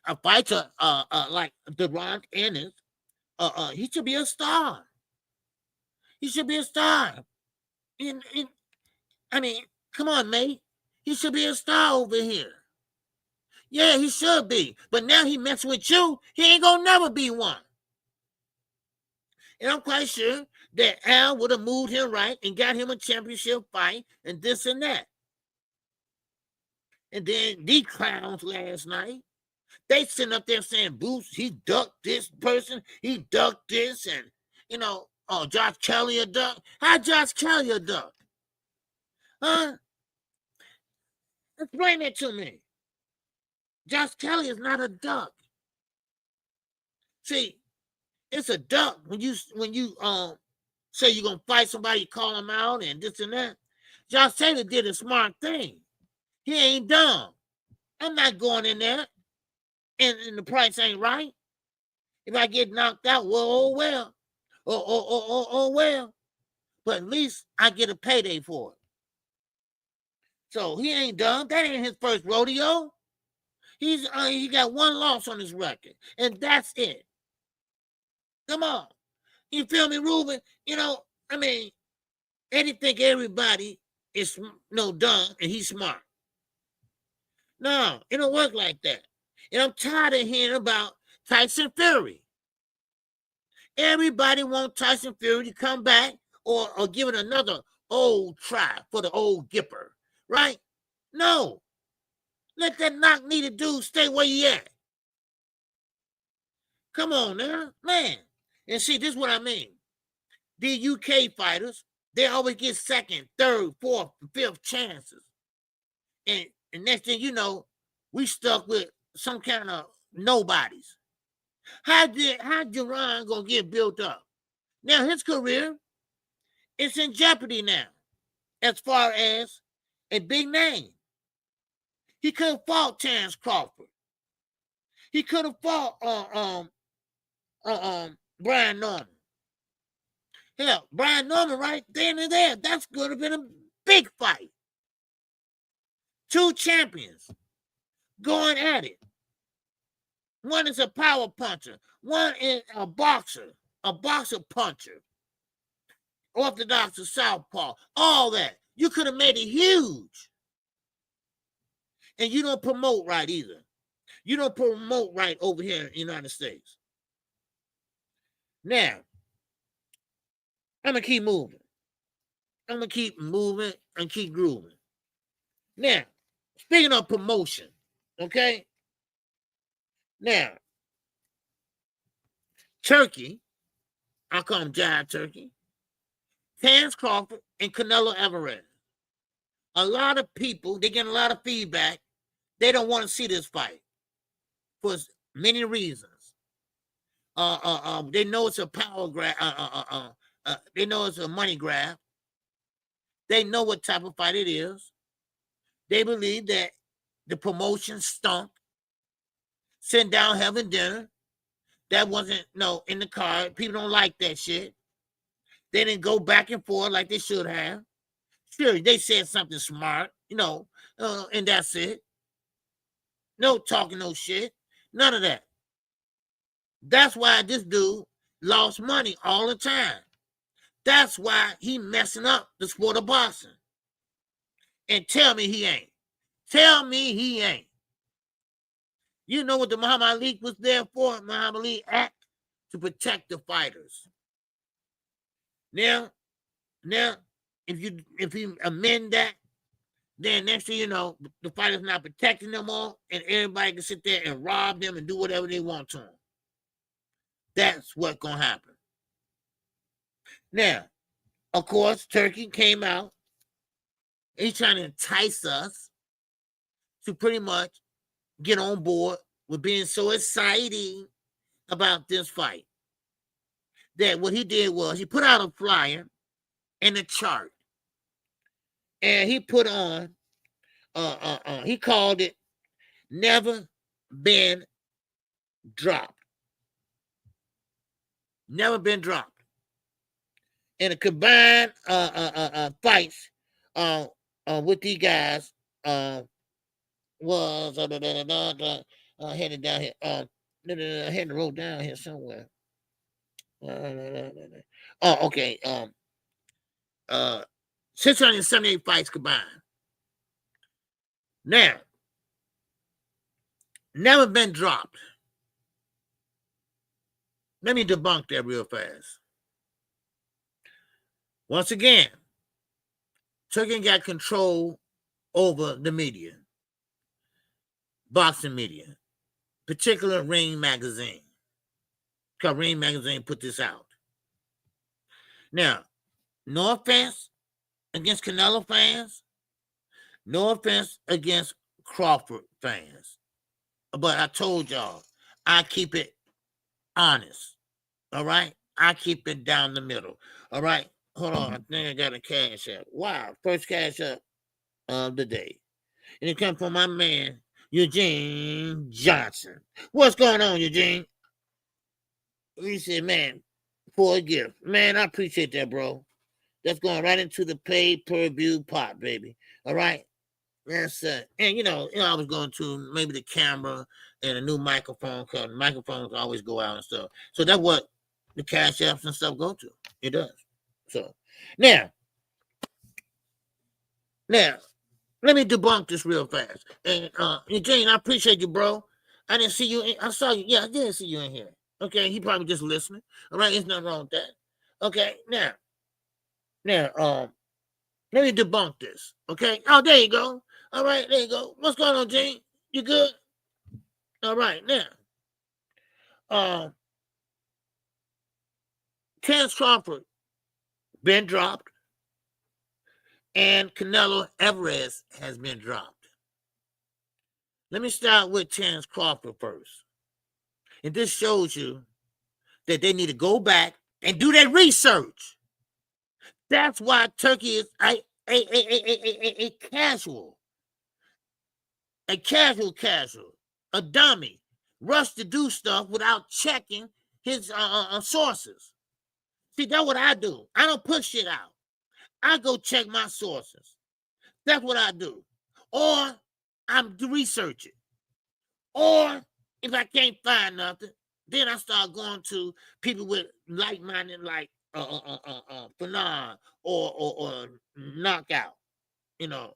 S1: A fighter like DUPONT Ennis, he should be a star. He should be a star. I mean, come on, mate. He should be a star over here. Yeah, he should be. But now he messing with you, he ain't gonna never be one. And I'm quite sure that Al would have moved him right and got him a championship fight and this and that. And then these clowns last night, they sitting up there saying, Boots, he ducked this person, he ducked this, and, you know, oh, Josh Kelly a duck. How Josh Kelly a duck? Huh? Explain that to me. Josh Kelly is not a duck. See, it's a duck when you say you're gonna fight somebody, you call him out and this and that. Josh Taylor did a smart thing. He ain't dumb. I'm not going in there and the price ain't right. If I get knocked out, well, oh well. But at least I get a payday for it. So he ain't dumb. That ain't his first rodeo. He got one loss on his record, and that's it. Come on. You feel me, Ruben? You know, I mean, Eddie think everybody is dumb and he's smart. No, it don't work like that. And I'm tired of hearing about Tyson Fury. Everybody wants Tyson Fury to come back or give it another old try for the old Gipper, right? No. Let that knock-kneed dude stay where he at. Come on now, man. And see, this is what I mean. The UK fighters, they always get second, third, fourth, fifth chances. And next thing you know, we stuck with some kind of nobodies. How Jerron gonna get built up? Now his career is in jeopardy now, as far as a big name. He could have fought Terrence Crawford. He could have fought Brian Norman. Hell, Brian Norman right then and there. That's going to have been a big fight. Two champions going at it. One is a power puncher. One is a boxer puncher. Orthodox or southpaw. All that. You could have made it huge. And you don't promote right either. You don't promote right over here in the United States. Now, I'm going to keep moving. I'm going to keep moving and keep grooving. Now, speaking of promotion, okay? Now, Turkey, I call him Jive Turkey, Terrence Crawford, and Canelo Alvarez. A lot of people, they get a lot of feedback. They don't want to see this fight for many reasons. They know it's a power grab. They know it's a money grab. They know what type of fight it is. They believe that the promotion stunk. Sitting down having dinner. That wasn't in the card. People don't like that shit. They didn't go back and forth like they should have. Sure, they said something smart, and that's it. No talking, no shit. None of that. That's why this dude lost money all the time. That's why he messing up the sport of boxing. and tell me he ain't. Tell me he ain't. You know what the Muhammad Ali was there for? Muhammad Ali Act to protect the fighters. Now, if you amend that, then next thing you know, the fighters not protecting them all, and everybody can sit there and rob them and do whatever they want to them. That's what's gonna happen. Now, of course, Turkey came out. He's trying to entice us to pretty much get on board with being so excited about this fight that what he did was he put out a flyer and a chart, and he put on he called it "Never Been Dropped." Never been dropped. And the combined fights with these guys was headed down here. I had to roll down here somewhere. Oh, okay. 678 fights combined. Now, never been dropped. Let me debunk that real fast. Once again, Turkey got control over the media, boxing media, particularly Ring Magazine. Because Ring Magazine put this out. Now, no offense against Canelo fans, no offense against Crawford fans. But I told y'all, I keep it honest. All right? I keep it down the middle. All right? Hold on. I think I got a cash app. Wow. First cash app of the day. And it comes from my man, Eugene Johnson. What's going on, Eugene? He said, man, for a gift. Man, I appreciate that, bro. That's going right into the pay-per-view pot, baby. All right? That's and you know, I was going to maybe the camera and a new microphone, because microphones always go out and stuff. So that's what the cash apps and stuff go to. It does. So now, let me debunk this real fast. And Eugene, I appreciate you, bro. I didn't see you. I saw you. Yeah, I did see you in here. Okay, he probably just listening. All right, there's nothing wrong with that. Okay, now, let me debunk this. Okay. Oh, there you go. All right, there you go. What's going on, Gene? You good? All right, now, Terence Crawford been dropped, and Canelo Alvarez has been dropped. Let me start with Terence Crawford first. And this shows you that they need to go back and do their research. That's why Turkey is a casual, a dummy, rush to do stuff without checking his sources. See, that's what I do. I don't put shit out. I go check my sources. That's what I do. Or I'm researching. Or if I can't find nothing, then I start going to people with like-minded, like Fanon or Knockout. You know,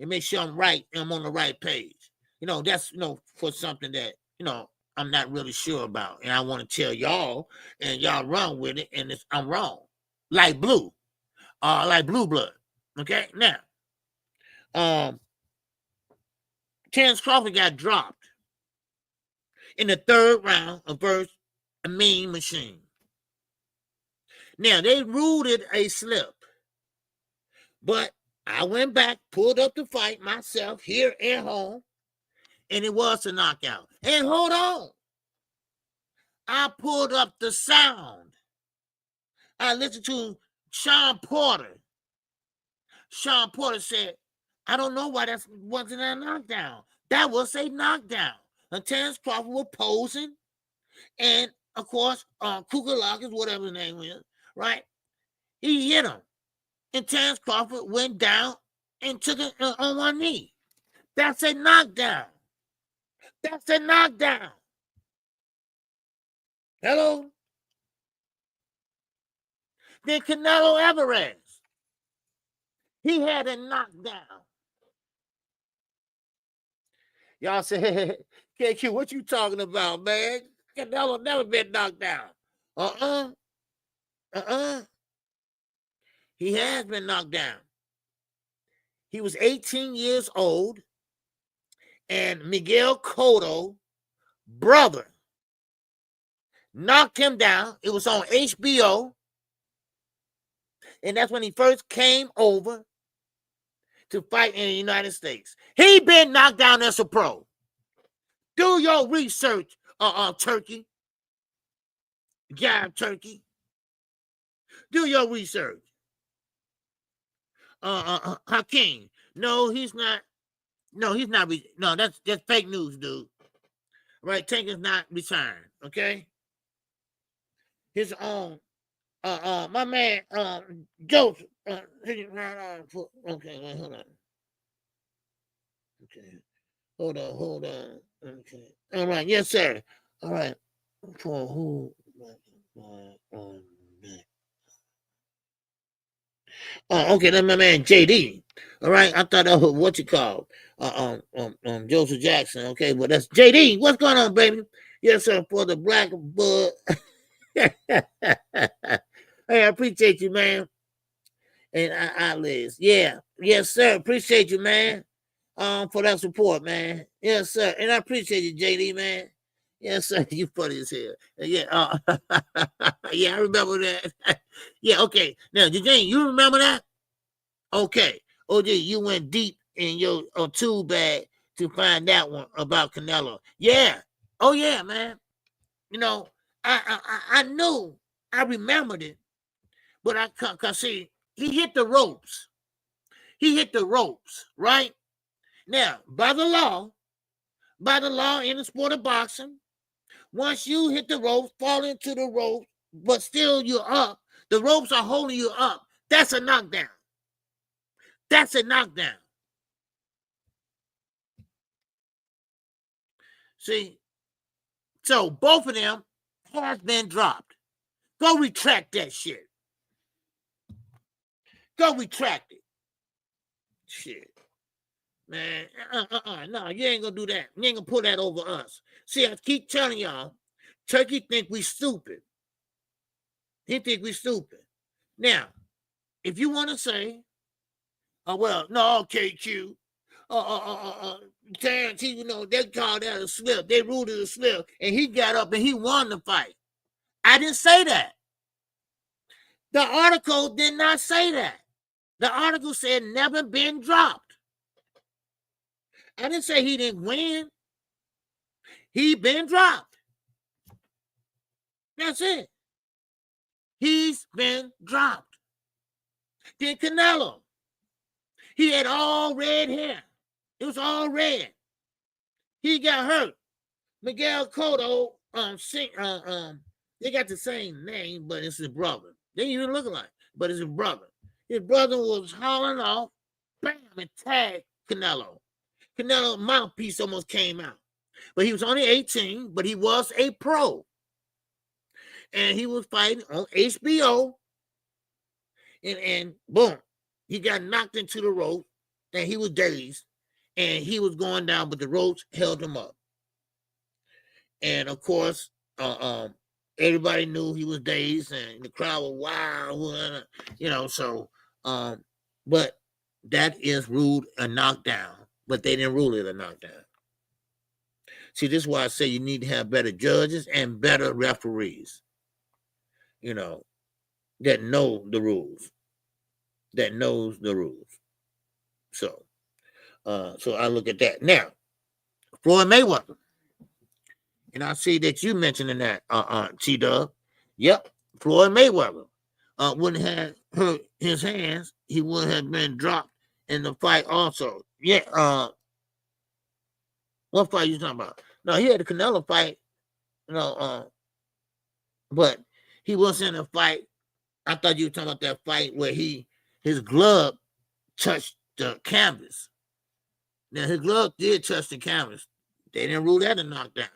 S1: and make sure I'm right and I'm on the right page. You know, that's for something that I'm not really sure about, and I want to tell y'all, and y'all run with it, and I'm wrong. Like blue blood. Okay, now, Terence Crawford got dropped in the third round of versus a Mean Machine. Now they ruled it a slip, but I went back, pulled up the fight myself here at home, and it was a knockout. And hold on, I pulled up the sound. I listened to Sean Porter. Sean Porter said, I don't know why that wasn't a knockdown. That was a knockdown. And Terence Crawford was posing, and of course, Kukalakis, whatever his name is, right? He hit him. And Terence Crawford went down and took it on one knee. That's a knockdown. That's a knockdown. Hello? Then Canelo Alvarez. He had a knockdown. Y'all say, KQ, what you talking about, man? Canelo never been knocked down. He has been knocked down. He was 18 years old, and Miguel Cotto, brother, knocked him down. It was on HBO, and that's when he first came over to fight in the United States. He been knocked down as a pro. Do your research, Turkey. Jive Turkey. Do your research. Hakeem. No, he's not. No, he's not. No, that's fake news, dude. Right? Tank is not retiring. Okay. His own. My man, Joseph. Okay, wait, hold on. Okay. Hold on. Okay. All right. Yes, sir. All right. For who? Okay, that's my man JD. All right, I thought that was what you call Joseph Jackson. Okay, but that's JD. What's going on, baby? Yes, sir. For the black bud. Hey, I appreciate you, man. And eyelids. Yeah, yes, sir. Appreciate you, man. For that support, man. Yes, sir. And I appreciate you, JD, man. Yes, sir. You funny as hell. Yeah, yeah, I remember that. Yeah, okay. Now, Jane, you remember that? Okay. OJ, you went deep in your tool bag to find that one about Canelo. Yeah. Oh, yeah, man. You know, I knew, I remembered it, but I can't see. He hit the ropes. He hit the ropes, right? Now, by the law in the sport of boxing, once you hit the ropes, fall into the ropes, but still you're up, the ropes are holding you up. That's a knockdown. That's a knockdown. See? So both of them has been dropped. Go retract that shit. Go retract it. Shit. Man, no, you ain't gonna do that. You ain't gonna pull that over us. See, I keep telling y'all, Turkey think we stupid. He think we stupid. Now, if you want to say, oh, well, no, KQ, Terrence, you know, they called that a slip. They ruled it a slip, and he got up and he won the fight. I didn't say that. The article did not say that. The article said never been dropped. I didn't say he didn't win. He been dropped. That's it. He's been dropped. Then Canelo. He had all red hair. It was all red. He got hurt. Miguel Cotto, they got the same name, but it's his brother. They even look alike, but it's his brother. His brother was hauling off, bam, and tagged Canelo. Canelo's mouthpiece almost came out. But he was only 18, but he was a pro. And he was fighting on HBO. And boom, he got knocked into the rope, and he was dazed. And he was going down, but the ropes held him up. And of course, everybody knew he was dazed, and the crowd was wild, you know. So, but that is ruled a knockdown, but they didn't rule it a knockdown. See, this is why I say you need to have better judges and better referees, you know, that know the rules, that knows the rules. So, so I look at that. Now, Floyd Mayweather. And I see that you mentioning that, T-Dub. Yep, Floyd Mayweather wouldn't have hurt his hands. He would have been dropped in the fight also. Yeah, what fight you talking about? No, he had the Canelo fight, you know, but he was in a fight. I thought you were talking about that fight where his glove touched the canvas. Now, his glove did touch the canvas. They didn't rule that a knockdown.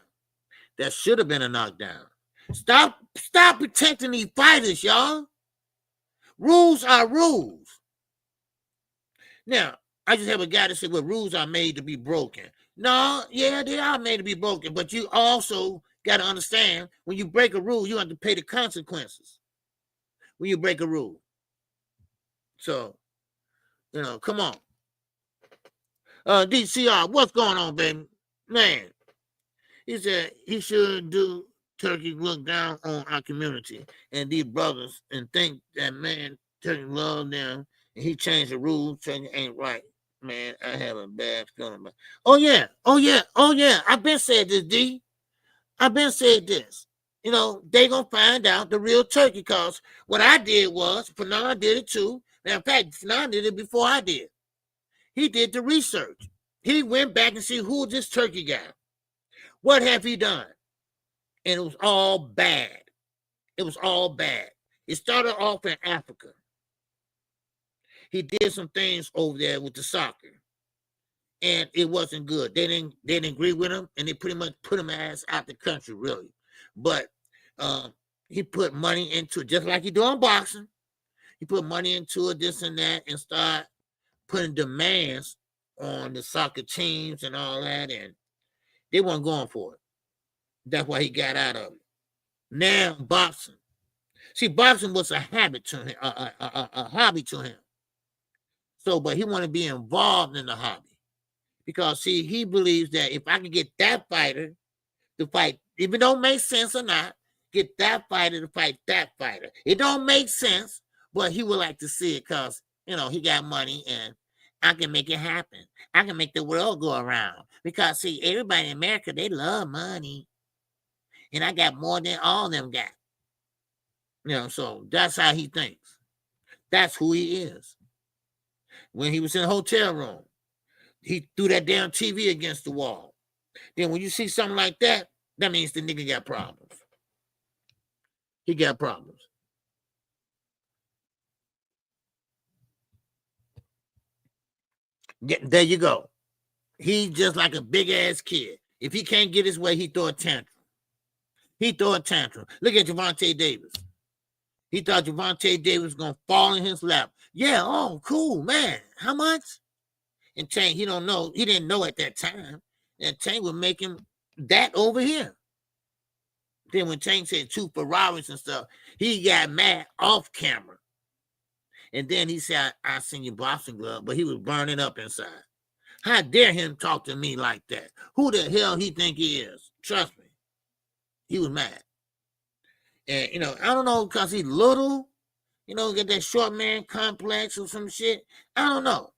S1: That should have been a knockdown. Stop protecting these fighters, y'all. Rules are rules. Now, I just have a guy that said, well, rules are made to be broken. No, yeah, they are made to be broken, but you also got to understand when you break a rule, you have to pay the consequences when you break a rule. So, come on. DCR, what's going on, baby? Man, he said he should do Turkey look down on our community and these brothers and think that, man, Turkey love them and he changed the rules. Turkey ain't right. Man, I have a bad feeling about it. Oh, yeah. I've been said this, D. I've been said this. They gonna find out the real Turkey, because what I did was, Fanon did it too. Matter of fact, Fanon did it before I did. He did the research. He went back and see who this Turkey guy. What have he done? And it was all bad. It was all bad. It started off in Africa. He did some things over there with the soccer, and it wasn't good. They didn't agree with him, and they pretty much put him ass out the country, really. But he put money into it, just like he do on boxing. He put money into it, this and that, and start putting demands on the soccer teams and all that, and they weren't going for it. That's why he got out of it. Now boxing. See, boxing was a habit to him, a hobby to him. So, but he wanted to be involved in the hobby, because see, he believes that if I can get that fighter to fight, if it don't make sense or not, get that fighter to fight that fighter. It don't make sense, but he would like to see it because he got money and I can make it happen. I can make the world go around, because see, everybody in America, they love money, and I got more than all of them got. So that's how he thinks. That's who he is. When he was in the hotel room, he threw that damn TV against the wall. Then when you see something like that, that means the nigga got problems. He got problems. There you go. He's just like a big ass kid. If he can't get his way, he throw a tantrum. Look at Gervonta Davis. He thought Gervonta Davis was gonna fall in his lap. Yeah, oh, cool, man. How much? And Tank, he don't know. He didn't know at that time that Tank would make him that over here. Then when Tank said 2 Ferraris and stuff, he got mad off camera. And then he said, I seen your boxing glove, but he was burning up inside. How dare him talk to me like that? Who the hell he think he is? Trust me. He was mad. And, I don't know, because he's little, get that short man complex or some shit. I don't know.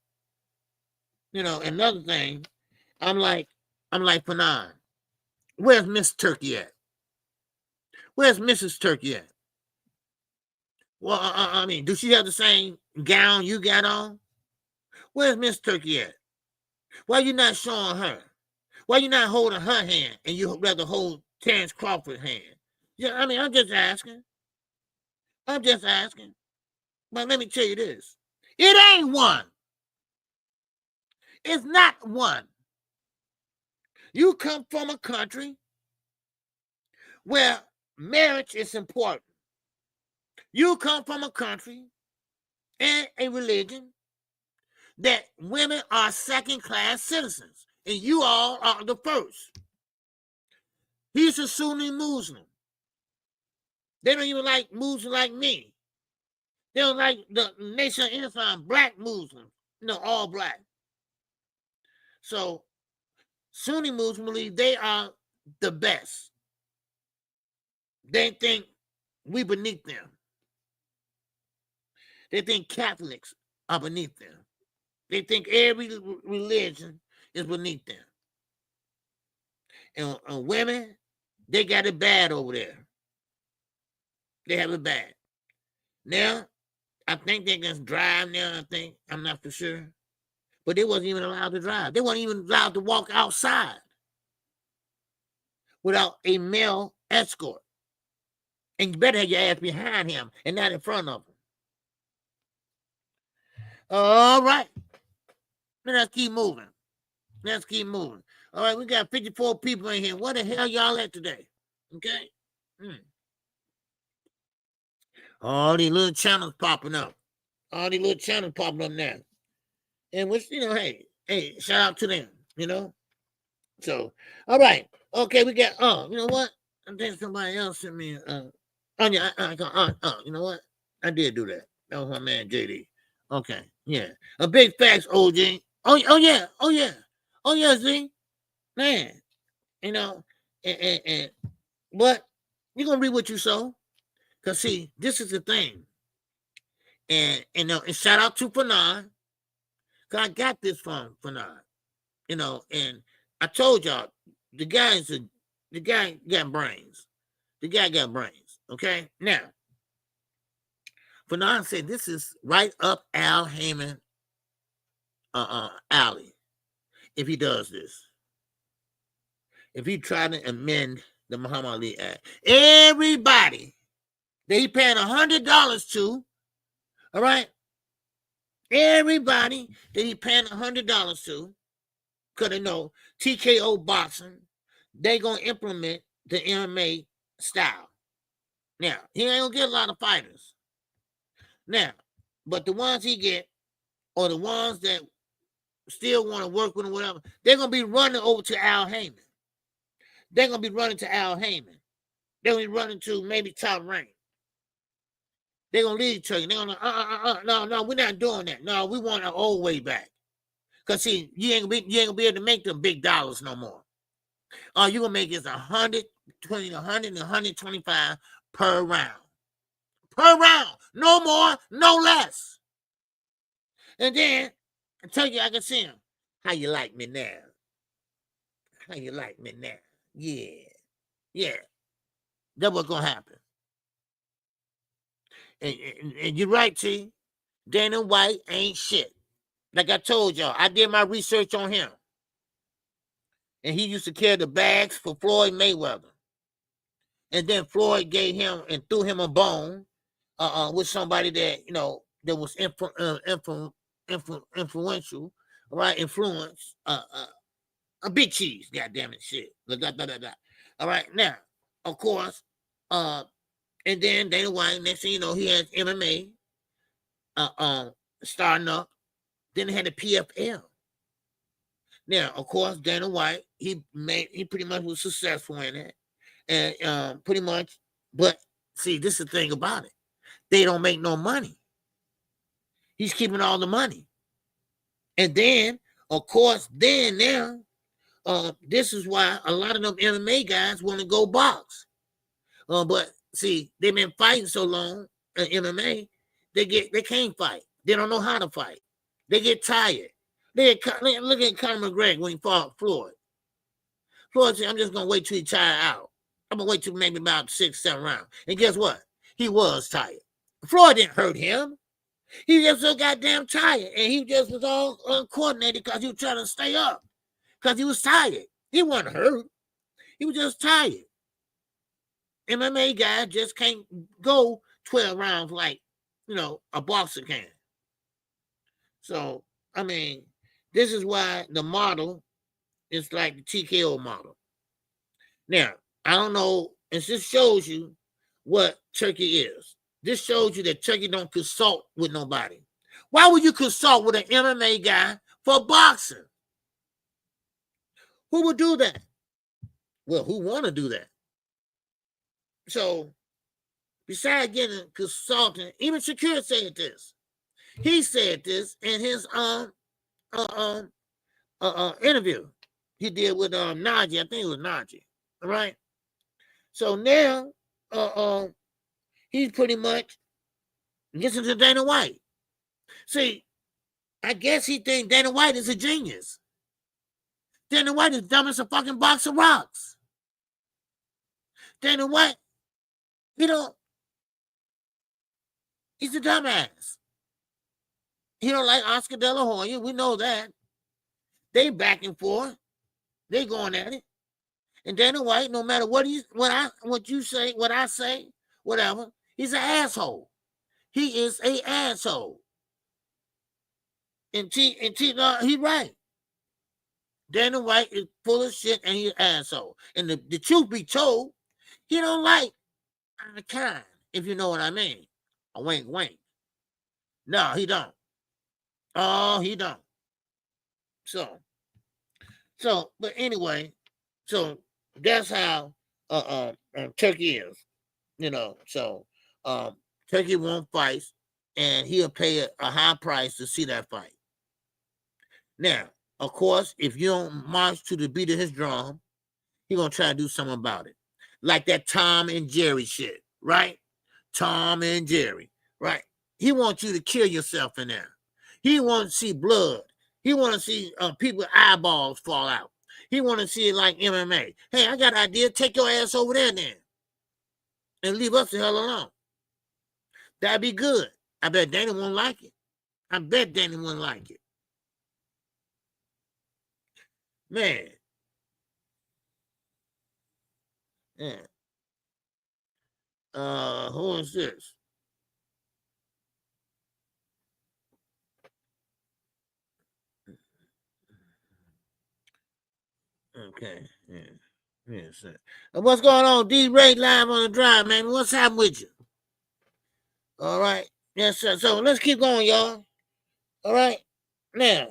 S1: Another thing, I'm like Fanon. Where's Miss Turkey at? Where's Mrs. Turkey at? Well, I mean, does she have the same gown you got on? Where's Miss Turkey at? Why you not showing her? Why you not holding her hand and you rather hold Terrence Crawford's hand? Yeah, I mean, I'm just asking. But let me tell you this. It ain't one. It's not one. You come from a country where marriage is important. You come from a country and a religion that women are second-class citizens, and you all are the first. He's a Sunni Muslim. They don't even like Muslims like me. They don't like the Nation of Islam, black Muslims. All black. So Sunni Muslims believe they are the best. They think we beneath them. They think Catholics are beneath them. They think every religion is beneath them. And women, they got it bad over there. They have it bad. Now, I think they can drive now, I'm not for sure. But they wasn't even allowed to drive. They weren't even allowed to walk outside without a male escort. And you better have your ass behind him and not in front of him. All right. Let's keep moving. All right, we got 54 people in here. Where the hell y'all at today? Okay? All these little channels popping up. Now. And which, hey, shout out to them, So, all right. Okay, we got, you know what? I think somebody else sent me, you know what? I did do that. That was my man, JD. Okay, yeah. A big facts, OG. Oh, yeah. Oh, yeah, Z. Man, and but you're going to read what you saw. Because, see, this is the thing. And shout out to Fanon. Because I got this from Fanon. And I told y'all, the guy got brains. The guy got brains. Okay? Now, Fanon said this is right up Al Heyman alley if he does this. If he tried to amend the Muhammad Ali Act. Everybody that he paying $100 to, all right? Everybody that he paying $100 to, because they know TKO boxing, they going to implement the MMA style. Now, he ain't going to get a lot of fighters. Now, but the ones he get, or the ones that still want to work with him, whatever, they're going to be running over to Al Heyman. They're going to be running to Al Heyman. They're going to be running to maybe Top Rank. They're going to leave each other. They're going to, no, we're not doing that. No, we want our old way back. Because, see, you ain't going to be able to make them big dollars no more. All you're going to make is 100, between 100 and 125 per round. Per round. No more, no less. And then, I tell you, I can see him. How you like me now? How you like me now? Yeah. That's what's going to happen. And you're right, T. Dana White ain't shit. Like I told y'all, I did my research on him. And he used to carry the bags for Floyd Mayweather. And then Floyd gave him and threw him a bone with somebody that, that was influential, right? Influence. A big cheese, goddamn it, shit. All right, now, of course, and then Dana White, next thing you know, he has MMA starting up. Then they had the PFL. Now, of course, Dana White, he pretty much was successful in it. And pretty much, but see, this is the thing about it. They don't make no money. He's keeping all the money. And then, of course, now, this is why a lot of them MMA guys want to go box. But see, they've been fighting so long in MMA, they can't fight. They don't know how to fight. They get tired. Look at Conor McGregor when he fought Floyd. Floyd said, I'm just going to wait till he tired out. I'm going to wait till maybe about 6-7 rounds. And guess what? He was tired. Floyd didn't hurt him. He just so goddamn tired. And he just was all uncoordinated because he was trying to stay up. Because he was tired. He wasn't hurt. He was just tired. MMA guy just can't go 12 rounds like, a boxer can. So, I mean, this is why the model is like the TKO model. Now, I don't know, and this shows you what Turkey is. This shows you that Turkey don't consult with nobody. Why would you consult with an MMA guy for boxing? Who would do that? Well, who want to do that? So, besides getting a consultant, even Shakur said this. He said this in his interview he did with Najee. I think it was Najee. All right. So now he's pretty much listening to Dana White. See, I guess he thinks Dana White is a genius. Dana White is dumb as a fucking box of rocks. Dana White, he's a dumbass. He don't like Oscar De La Hoya. We know that. They back and forth. They going at it. And Dana White, no matter what you say, what I say, whatever, he's an asshole. He is an asshole. And he's right. Dana White is full of shit and he's an asshole. And the truth be told, he don't like our kind, if you know what I mean. A wink, wink. No, he don't. Oh, he don't. But anyway, so that's how Turkey is, you know. So Turkey won't fight, and he'll pay a high price to see that fight. Now, of course, if you don't march to the beat of his drum, he's gonna try to do something about it. Like that Tom and Jerry shit, right? Tom and Jerry, right? He wants you to kill yourself in there. He wants to see blood. He wants to see people's eyeballs fall out. He wants to see it like MMA. Hey, I got an idea. Take your ass over there then. And leave us the hell alone. That'd be good. I bet Danny won't like it. I bet Danny won't like it. Man. Yeah. Who is this? Okay. Yeah. Yes, sir. What's going on? D-Ray live on the drive, man. What's happening with you? All right. Yes, sir. So let's keep going, y'all. All right. Now,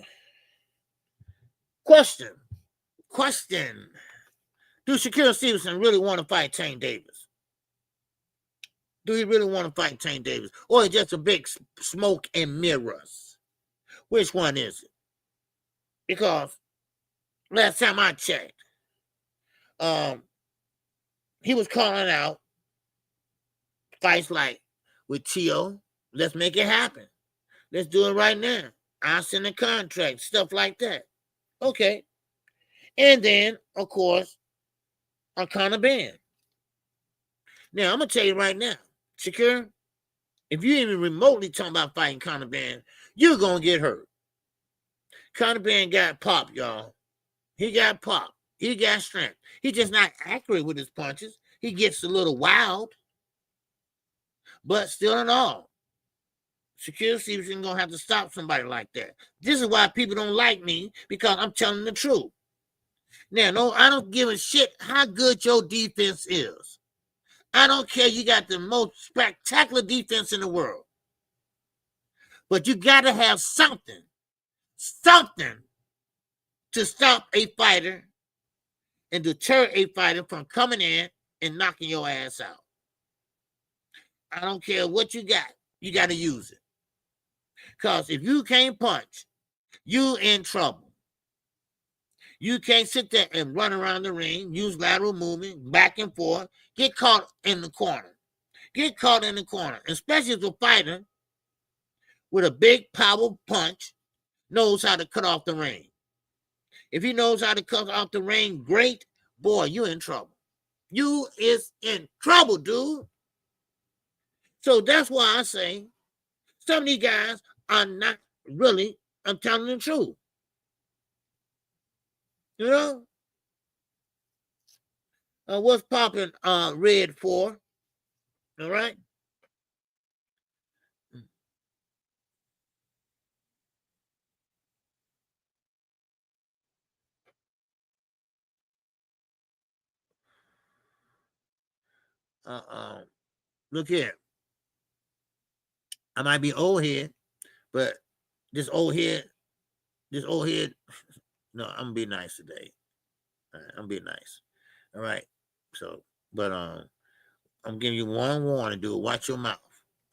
S1: question. Do Shakur Stevenson really want to fight Tank Davis? Do he really want to fight Tank Davis? Or just a big smoke and mirrors? Which one is it? Because last time I checked, he was calling out fights like with Tio. Let's make it happen. Let's do it right now. I'll send a contract, stuff like that. Okay. And then, of course, on Conor Ben. Now, I'm going to tell you right now, Shakur, if you even remotely talking about fighting Conor Ben, you're going to get hurt. Conor Ben got pop, y'all. He got pop. He got strength. He's just not accurate with his punches. He gets a little wild. But still in all, Shakur Stevenson going to have to stop somebody like that. This is why people don't like me, because I'm telling the truth. Now, no, I don't give a shit how good your defense is. I don't care. You got the most spectacular defense in the world. But you got to have something to stop a fighter and deter a fighter from coming in and knocking your ass out. I don't care what you got to use it. Because if you can't punch, you in trouble. You can't sit there and run around the ring, use lateral movement, back and forth, get caught in the corner. Get caught in the corner, especially if a fighter with a big power punch knows how to cut off the ring. If he knows how to cut off the ring, great. Boy, you in trouble. You is in trouble, dude. So that's why I say some of these guys are not really, I'm telling the truth. You know? What's popping red for? All right? Look here. I might be old head, but this old head, no, I'm gonna be nice today. All right, I'm gonna be nice. All right. So, but I'm giving you one warning, dude. Watch your mouth.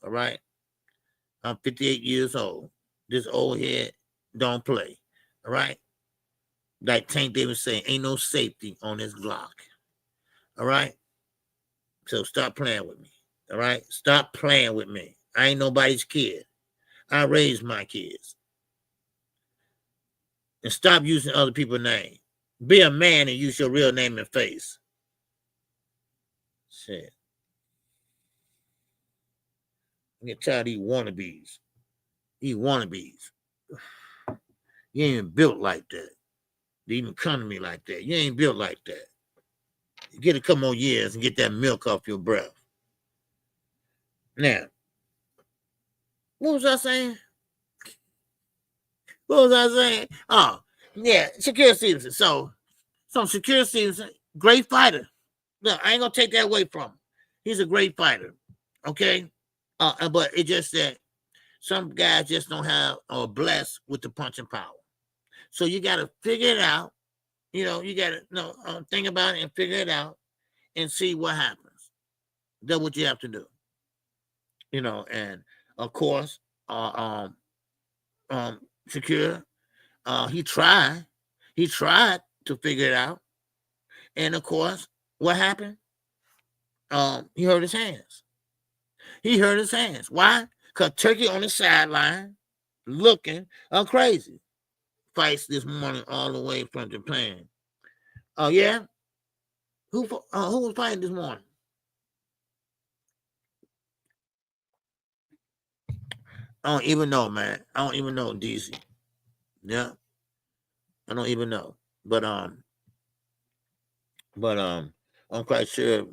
S1: All right. I'm 58 years old. This old head don't play. All right. Like Tank Davis saying, ain't no safety on this Glock. All right. So stop playing with me. All right. Stop playing with me. I ain't nobody's kid. I raised my kids. And stop using other people's names. Be a man and use your real name and face. Shit. I get tired of these wannabes. These wannabes. You ain't even built like that. They even come to me like that. You ain't built like that. You get a couple more years and get that milk off your breath. Now, what was I saying? Oh, yeah, Shakur Stevenson. So Shakur Stevenson, great fighter. Look, I ain't gonna take that away from him. He's a great fighter. Okay? But it just that some guys just don't have or blessed with the punching power. So you got to figure it out. You know, you got to think about it and figure it out and see what happens. That's what you have to do. You know, and of course, Shakur, he tried to figure it out, and of course, what happened? He hurt his hands. Why? Because Turkey on the sideline looking crazy. Fights this morning all the way from Japan. Oh yeah, who was fighting this morning? I don't even know, man. I don't even know, DC. Yeah, I don't even know. But I'm quite sure a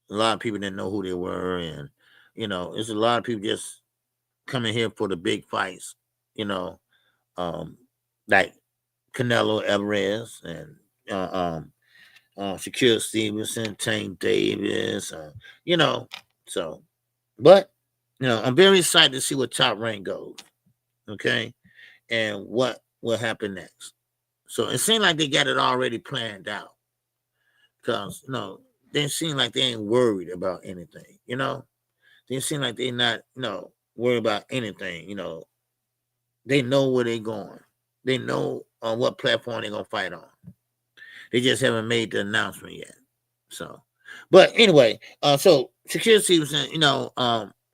S1: lot of people didn't know who they were, and you know, it's a lot of people just coming here for the big fights. You know, like Canelo Alvarez and Shakur Stevenson, Tank Davis, you know. So, but you know, I'm very excited to see what Top Rank goes. Okay, and what will happen next. So it seems like they got it already planned out. Because they seem like they ain't worried about anything. You know, they seem like they not worried about anything. You know, they know where they're going. They know on what platform they're gonna fight on. They just haven't made the announcement yet. So, but anyway, so Shakur Stevenson,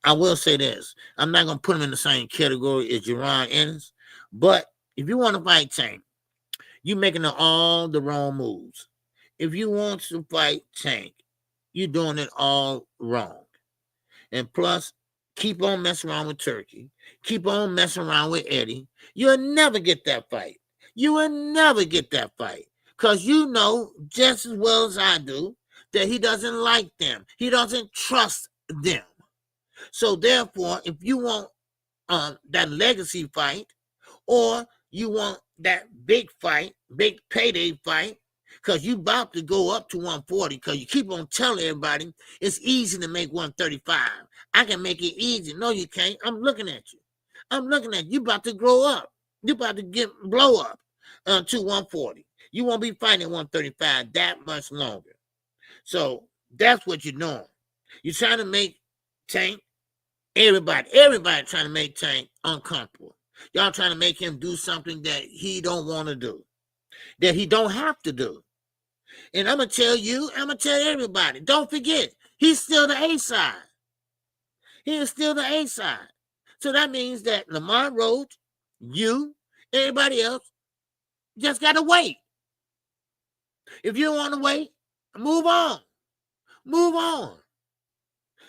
S1: I will say this: I'm not gonna put him in the same category as Jerron Ennis, but if you want to fight Tank, you making all the wrong moves. If you want to fight Tank, you're doing it all wrong. And plus, keep on messing around with Turkey. Keep on messing around with Eddie. You'll never get that fight. You will never get that fight. Because you know just as well as I do that he doesn't like them. He doesn't trust them. So therefore, if you want that legacy fight, or you want that big fight, big payday fight, because you about to go up to 140, because you keep on telling everybody it's easy to make 135. I can make it easy. No, you can't. I'm looking at you. You about to grow up. You about to blow up to 140. You won't be fighting 135 that much longer. So that's what you're doing. You're trying to make Tank, everybody trying to make Tank uncomfortable. Y'all trying to make him do something that he don't want to do, that he don't have to do. And I'm going to tell everybody, don't forget, he's still the A side. He is still the A side. So that means that Lamont Roach, you, everybody else, just got to wait. If you don't want to wait, move on. Move on.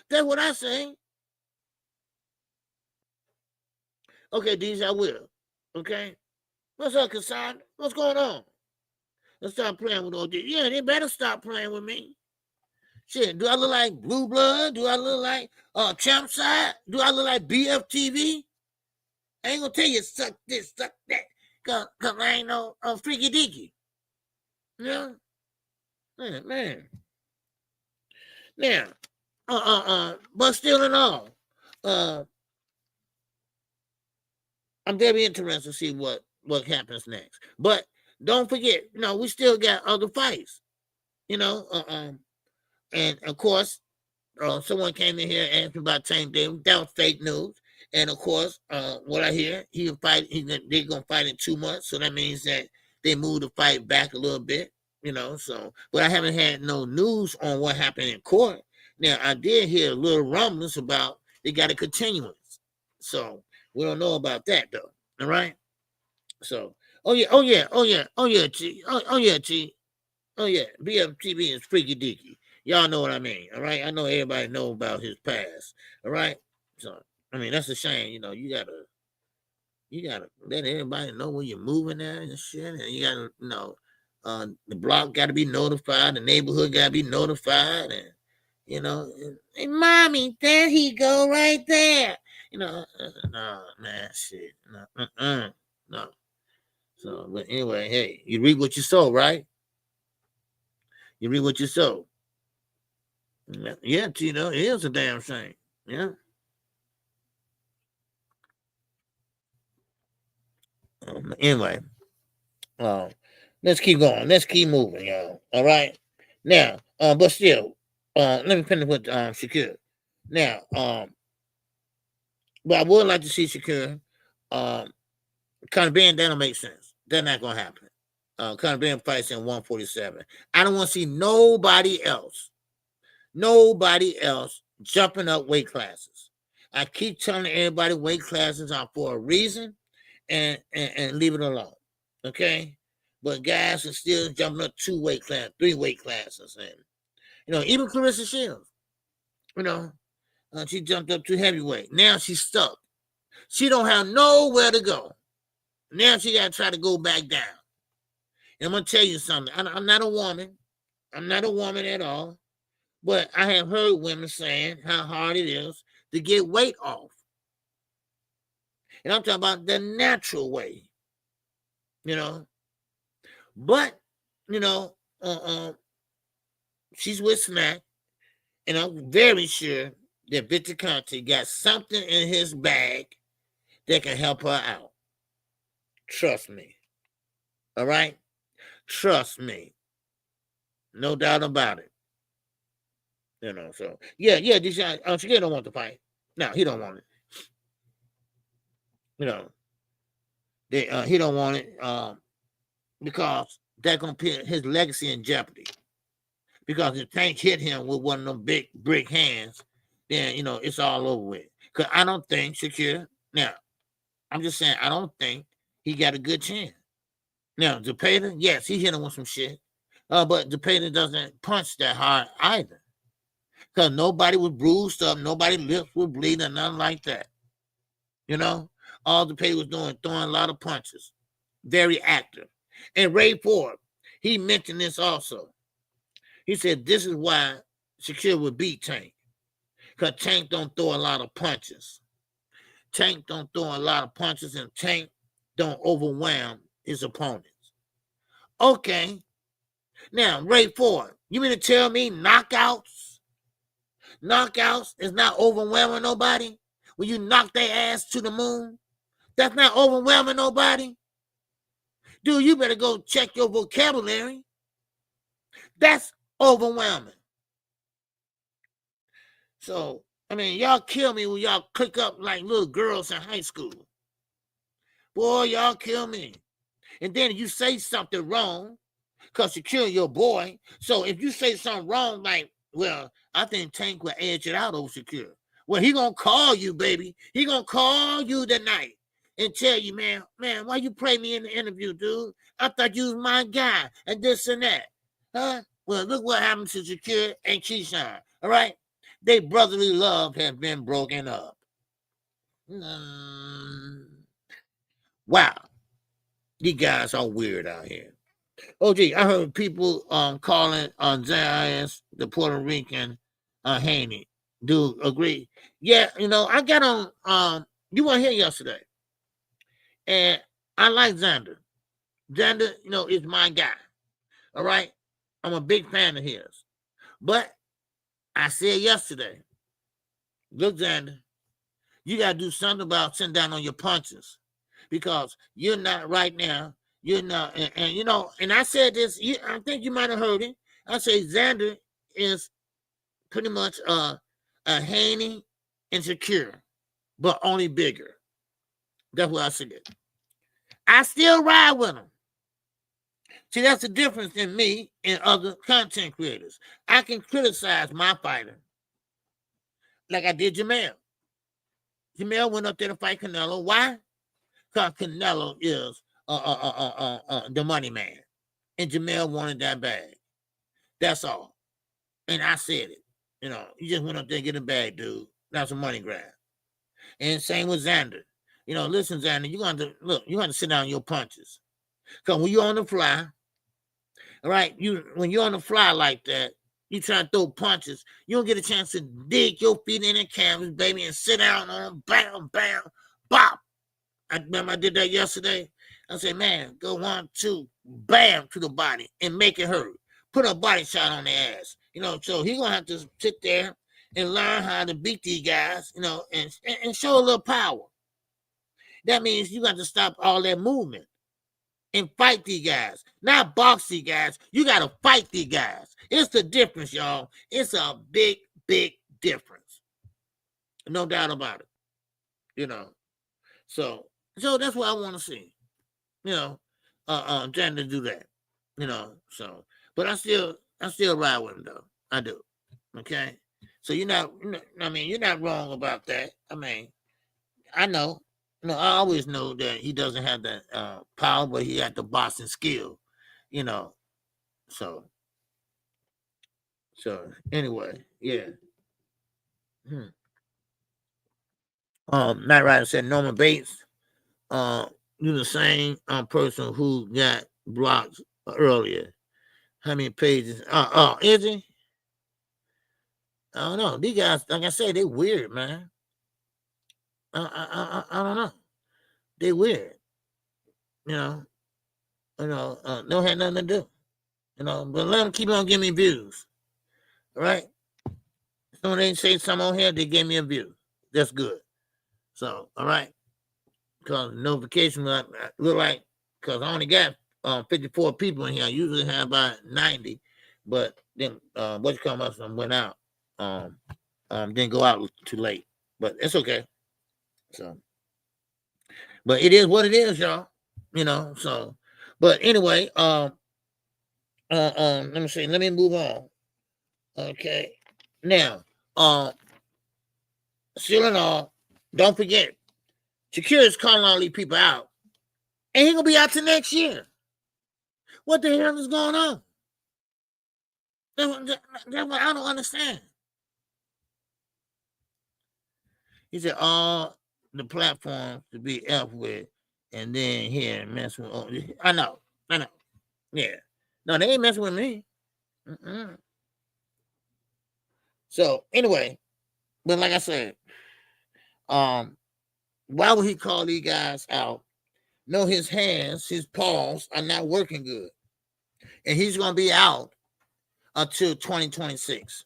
S1: That's what I say. Okay, Deej, I will. Okay? What's up, Cassandra? What's going on? Let's stop playing with all this. Yeah, they better stop playing with me. Shit, do I look like Blue Blood? Do I look like Champ Side? Do I look like BFTV? I ain't gonna tell you suck this, suck that, cause I ain't no freaky deaky. You know? Man. Now, but still in all, I'm very interested to see what happens next. But don't forget, we still got other fights. And of course, someone came in here and asked me about Tank Davis. That was fake news. And of course, what I hear, they're gonna fight in 2 months. So that means that they moved the fight back a little bit. So, but I haven't had no news on what happened in court. Now, I did hear a little rumblings about they got a continuance. So we don't know about that though. All right. So, G. Oh yeah, BFTV is freaky deaky. Y'all know what I mean. All right. I know everybody know about his past. All right. So, I mean, that's a shame. You gotta let everybody know where you're moving at and shit. And you gotta, the block got to be notified, the neighborhood got to be notified, and hey, mommy, there he go right there. No, man, shit, no. So, but anyway, hey, you read what you sow, right? You read what you sow. Yeah, Tito, it is a damn shame. Yeah. Anyway, Let's keep going. Let's keep moving, y'all. All right. Now, but still, let me finish with Shakur. Now, but I would like to see Shakur kind of being, that don't make sense. That's not gonna happen. Kind of being fights in 147. I don't want to see nobody else jumping up weight classes. I keep telling everybody weight classes are for a reason, and leave it alone. Okay, but guys are still jumping up 2 weight classes, 3 weight classes, and even Clarissa Shields, she jumped up to heavyweight. Now she's stuck. She don't have nowhere to go. Now she got to try to go back down. And I'm gonna tell you something. I'm not a woman. I'm not a woman at all. But I have heard women saying how hard it is to get weight off. And I'm talking about the natural way. But she's with Smack, and I'm very sure that Victor Conte got something in his bag that can help her out. Trust me. All right? Trust me. No doubt about it. So Deshaun, Shakur don't want to fight. No, he don't want it. He don't want it because that's gonna put his legacy in jeopardy. Because if Tank hit him with one of them big brick hands, then it's all over with. Because I don't think Shakur. Now, I'm just saying I don't think he got a good chance. Now, Zepeda, yes, he hit him with some shit. But Zepeda doesn't punch that hard either. Because nobody was bruised up, nobody lips were bleeding, nothing like that. All Zepeda was doing, throwing a lot of punches. Very active. And Ray Ford, he mentioned this also. He said this is why Shakur would beat Tank. Because Tank don't throw a lot of punches. Tank don't throw a lot of punches, and Tank don't overwhelm his opponents. Okay. Now, Ray Ford, you mean to tell me knockouts is not overwhelming nobody? When you knock their ass to the moon, that's not overwhelming nobody? Dude, you better go check your vocabulary. That's overwhelming. So, y'all kill me when y'all click up like little girls in high school. Boy, y'all kill me. And then you say something wrong because you kill your boy. So if you say something wrong, like, well, I think Tank will edge it out over Shakur. Well, he gonna call you, baby. He gonna call you tonight and tell you, man, why you play me in the interview, dude? I thought you was my guy and this and that. Huh? Well, look what happened to Shakur and Keyshawn. All right? Their brotherly love has been broken up. Wow. These guys are weird out here. Oh, gee, I heard people calling on Zias, the Puerto Rican Haney. Do agree? Yeah, I got on you weren't here yesterday. And I like Xander. Xander, is my guy. All right? I'm a big fan of his. But I said yesterday, look, Xander, you got to do something about sitting down on your punches. Because you're not right now. You're not, and I said this, I think you might have heard it. I say Xander is pretty much a Haney and Shakur, but only bigger. That's what I said. I still ride with him. See, that's the difference in me and other content creators. I can criticize my fighter like I did Jamel. Jamel went up there to fight Canelo. Why? Because Canelo is the money man. And Jamel wanted that bag. That's all. And I said it. You just went up there and get a bag, dude. That's a money grab. And same with Xander. Listen, Xander, you're going to sit down your punches. Because when you're on the fly, all right, when you're on the fly like that, you try to throw punches, you don't get a chance to dig your feet in the canvas, baby, and sit down on them, bam, bam, bop. I remember I did that yesterday. I said, man, go 1, 2, bam, to the body and make it hurt. Put a body shot on their ass. So he's going to have to sit there and learn how to beat these guys, and show a little power. That means you got to stop all that movement. and fight these guys. Not box these guys. You got to fight these guys. It's the difference, y'all. It's a big, big difference. No doubt about it. You know. So that's what I want to see. You know, trying to do that. You know, so but I still ride with him though. I do. Okay. So you're not wrong about that. I mean, I know. No, I always know that he doesn't have that power, but he got the boxing skill, you know. So anyway, yeah. Matt Ryder said Norman Bates, you're the same person who got blocked earlier. How many pages? Is he? I don't know. These guys, like I said, they weird, man. I don't know. They weird. You know, don't have nothing to do. You know, but let them keep on giving me views. All right? So when they say something on here, they gave me a view. That's good. So, all right. Because notification look like, because I only got 54 people in here. I usually have about 90. But then what you come up and went out. Didn't go out too late. But it's okay. So, but it is what it is, y'all. You know, so but anyway, let me see, let me move on. Okay. Now, still in all, don't forget, Shakur is calling all these people out. And he's gonna be out to next year. What the hell is going on? That's what I don't understand. He said all the platforms to be F with, and then here mess with. Oh, I know. Yeah. No, they ain't messing with me. So anyway, but like I said, why would he call these guys out? No, his hands, his paws are not working good, and he's gonna be out until 2026.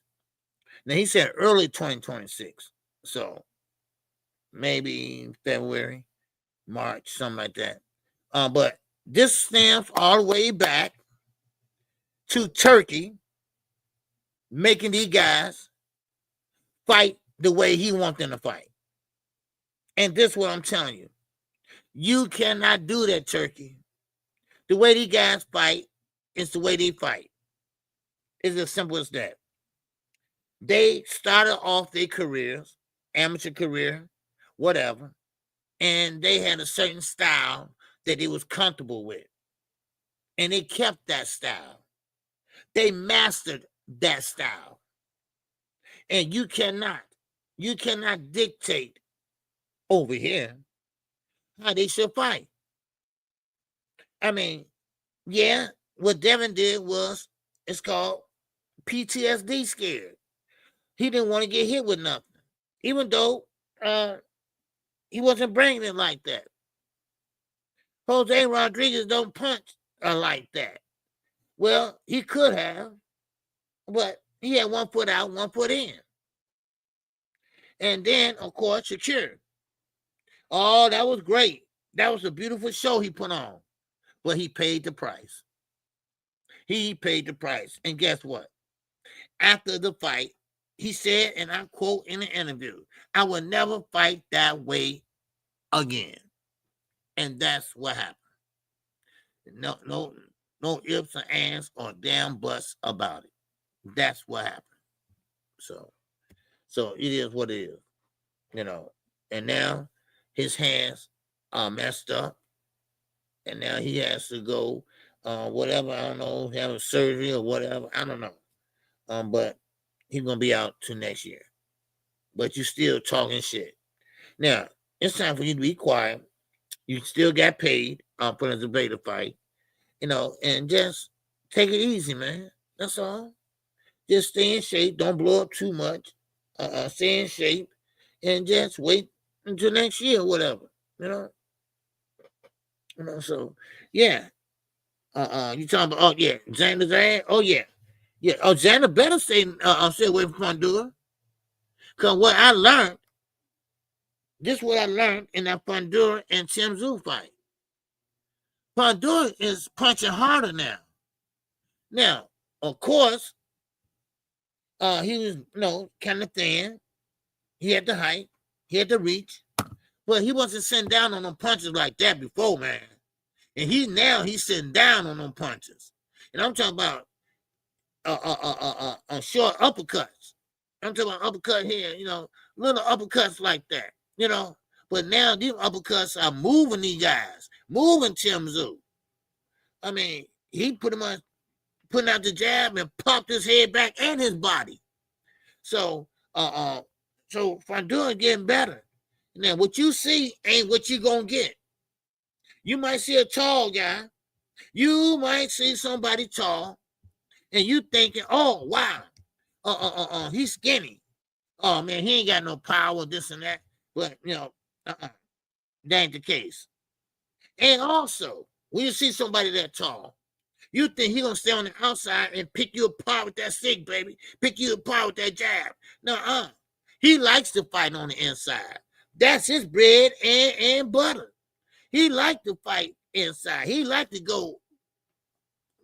S1: Now he said early 2026, so maybe February, March, something like that. But this stems all the way back to Turkey making these guys fight the way he wants them to fight. And this is what I'm telling you. You cannot do that, Turkey. The way these guys fight is the way they fight. It's as simple as that. They started off their careers, amateur career, whatever, and they had a certain style that they was comfortable with. And they kept that style. They mastered that style. And you cannot dictate over here how they should fight. I mean, yeah, what Devin did was, it's called PTSD scared. He didn't want to get hit with nothing, even though he wasn't bringing it like that. Jose Rodriguez don't punch like that. Well, he could have, but he had 1 foot out, 1 foot in. And then, of course, Shakur. Oh, that was great. That was a beautiful show he put on. But he paid the price. He paid the price. And guess what? After the fight, he said, and I quote in the interview, I will never fight that way again. And that's what happened. No ifs or ands or damn buts about it. That's what happened. So it is what it is, you know. And now his hands are messed up, and now he has to go, whatever, I don't know, have a surgery or whatever, I don't know. But he's gonna be out till next year. But you still talking shit. Now it's time for you to be quiet. You still got paid for the debater fight, you know, and just take it easy, man. That's all. Just stay in shape. Don't blow up too much. Stay in shape and just wait until next year or whatever, you know. So yeah. You talking about, oh yeah, Xander's ass? Oh yeah. Yeah. Oh, Xander better stay away from Fundura. Because what I learned, this is what I learned in that Fundura and Tim Tszyu fight. Pandora is punching harder now. Now, of course, he was, kind of thin. He had the height. He had the reach. But he wasn't sitting down on them punches like that before, man. And he's sitting down on them punches. And I'm talking about short uppercuts. I'm talking about uppercut here, little uppercuts like that, But now these uppercuts are moving these guys, moving Tim Tszyu. I mean, he pretty much putting out the jab and popped his head back and his body. So, so Pandora getting better. Now, what you see ain't what you gonna get. You might see a tall guy. You might see somebody tall, and you thinking, "Oh, wow, he's skinny. Oh man, he ain't got no power, this and that." But that ain't the case. And also, when you see somebody that tall, you think he gonna stay on the outside and pick you apart with that stick, baby. Pick you apart with that jab. No, he likes to fight on the inside. That's his bread and butter. He liked to fight inside. He liked to go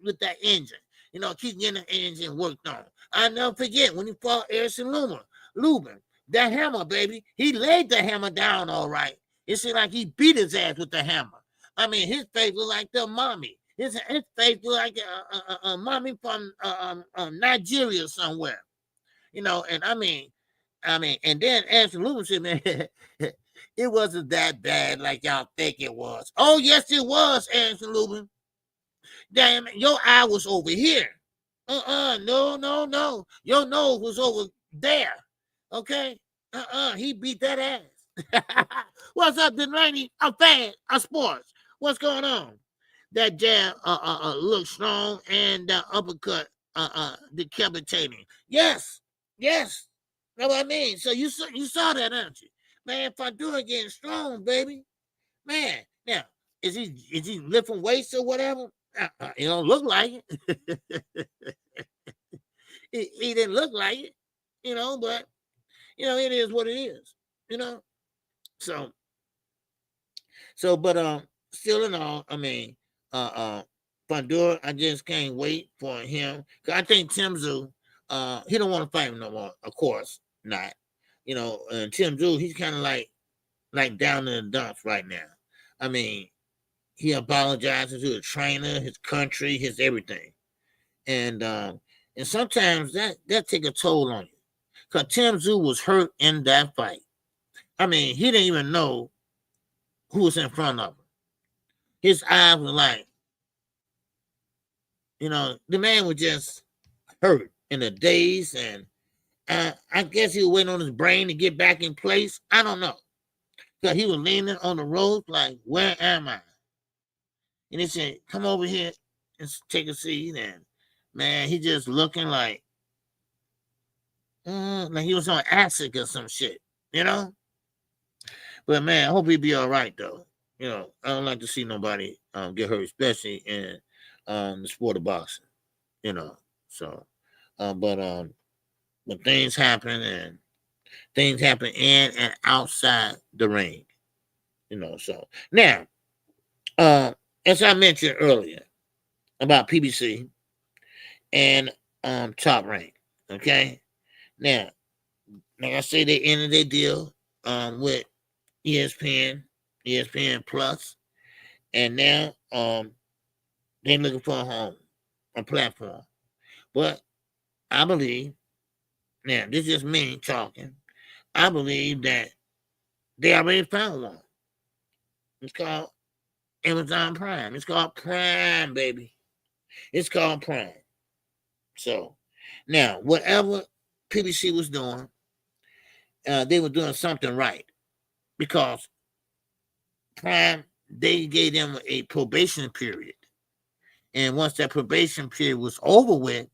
S1: with that engine. Keep getting the engine worked on. I never forget when he fought Erison Lubin. That hammer, baby. He laid the hammer down all right. It seemed like he beat his ass with the hammer. I mean, his face looked like the mommy. His face looked like a mommy from Nigeria somewhere. And I mean, and then Erison Lubin said, man, it wasn't that bad like y'all think it was. Oh, yes, it was, Erison Lubin. Damn, your eye was over here. No. Your nose was over there. Okay? He beat that ass. What's up, Delaney? I'm fan of sports. What's going on? That jab looks strong and that uppercut decapitating. Yes. That's what I mean. So you saw that, aren't you? Man, Pandora getting strong, baby. Man, now, is he lifting weights or whatever? It don't look like it. He didn't look like it, but it is what it is, So, but still in all, I mean, Pandora, I just can't wait for him. Cause I think Tim Tszyu, he don't want to fight him no more. Of course not. And Tim Tszyu, he's kind of like down in the dumps right now. I mean, he apologizes to the trainer, his country, his everything. And sometimes that take a toll on you. Because Tim Tszyu was hurt in that fight. I mean, he didn't even know who was in front of him. His eyes were like, the man was just hurt in a daze. And I guess he was waiting on his brain to get back in place. I don't know. Because he was leaning on the ropes like, where am I? And he said, come over here and take a seat. And, man, he just looking like he was on acid or some shit, But, man, I hope he be all right, though. I don't like to see nobody get hurt, especially in the sport of boxing, So, but things happen, and things happen in and outside the ring, So, now, as I mentioned earlier about PBC and Top Rank, okay? Now, like I say, they ended their deal with ESPN Plus, and now they're looking for a platform. But I believe, now this is me talking, I believe that they already found one. It's called Amazon Prime. It's called Prime, baby. It's called Prime. So, now, whatever PBC was doing, they were doing something right. Because Prime, they gave them a probation period. And once that probation period was over with,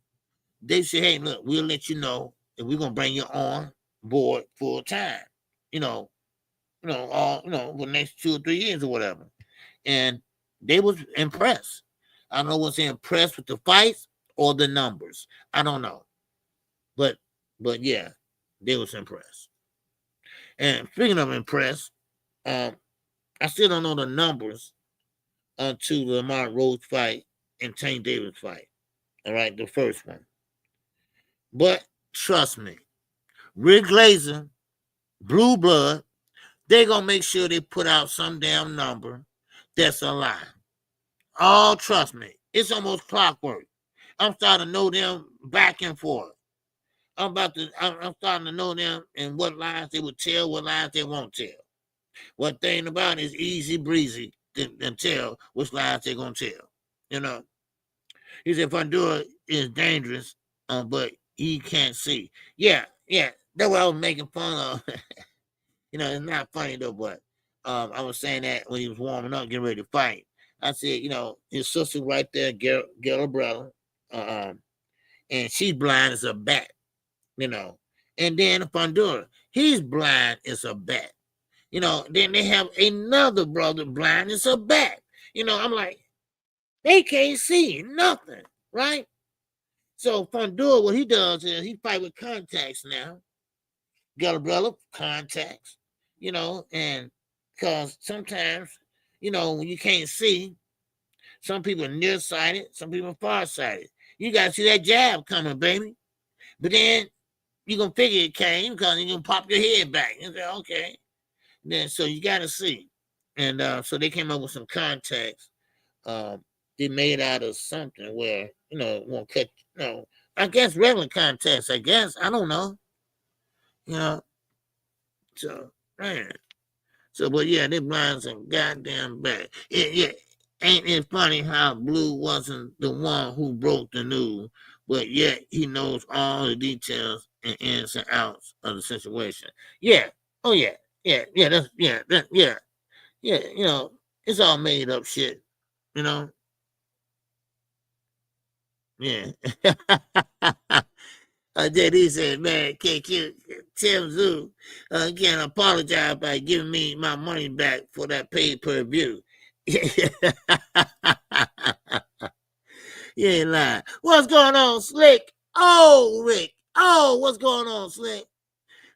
S1: they said, hey, look, we'll let you know if we're going to bring you on board full time. For the next 2 or 3 years or whatever. And they was impressed. I don't know what's impressed with the fights or the numbers. I don't know. But yeah, they was impressed. And speaking of impressed, I still don't know the numbers to the Lamar Rose fight and Tank Davis fight. All right, the first one. But trust me, Rick Glazer, Blue Blood, they're going to make sure they put out some damn number that's a lie. Oh, trust me. It's almost clockwork. I'm starting to know them back and forth. I'm starting to know them and what lies they would tell, what lies they won't tell. One thing about it is easy breezy to tell which lies they're going to tell. You know, he said Fundura is dangerous, but he can't see. Yeah, that's what I was making fun of. You know, it's not funny though, but I was saying that when he was warming up, getting ready to fight. I said, you know, his sister right there, Gabriella, and she's blind as a bat, you know. And then Fundura, he's blind as a bat. You know, then they have another brother blind as a bat. You know, I'm like, they can't see nothing, right? So Fundura, what he does is he fight with contacts now. Gabriella, contacts, you know, and because sometimes, you know, when you can't see, some people are nearsighted, some people are farsighted. You got to see that jab coming, baby. But then you're going to figure it came because you're going to pop your head back. And say, okay. Then, so you got to see. And so they came up with some contacts. They made out of something where, you know, it won't cut, you know, I guess regular contacts, I guess. I don't know. You know. So, man. So, but yeah, they blind some goddamn bad. Yeah. Ain't it funny how Blue wasn't the one who broke the news, but yet he knows all the details and ins and outs of the situation. Yeah. Oh yeah. Yeah. You know, it's all made up shit. You know. Yeah. JD said, man, KQ, Tim Zoo can't apologize by giving me my money back for that pay per view. You ain't lying. What's going on, Slick? Oh, Rick. Oh, what's going on, Slick?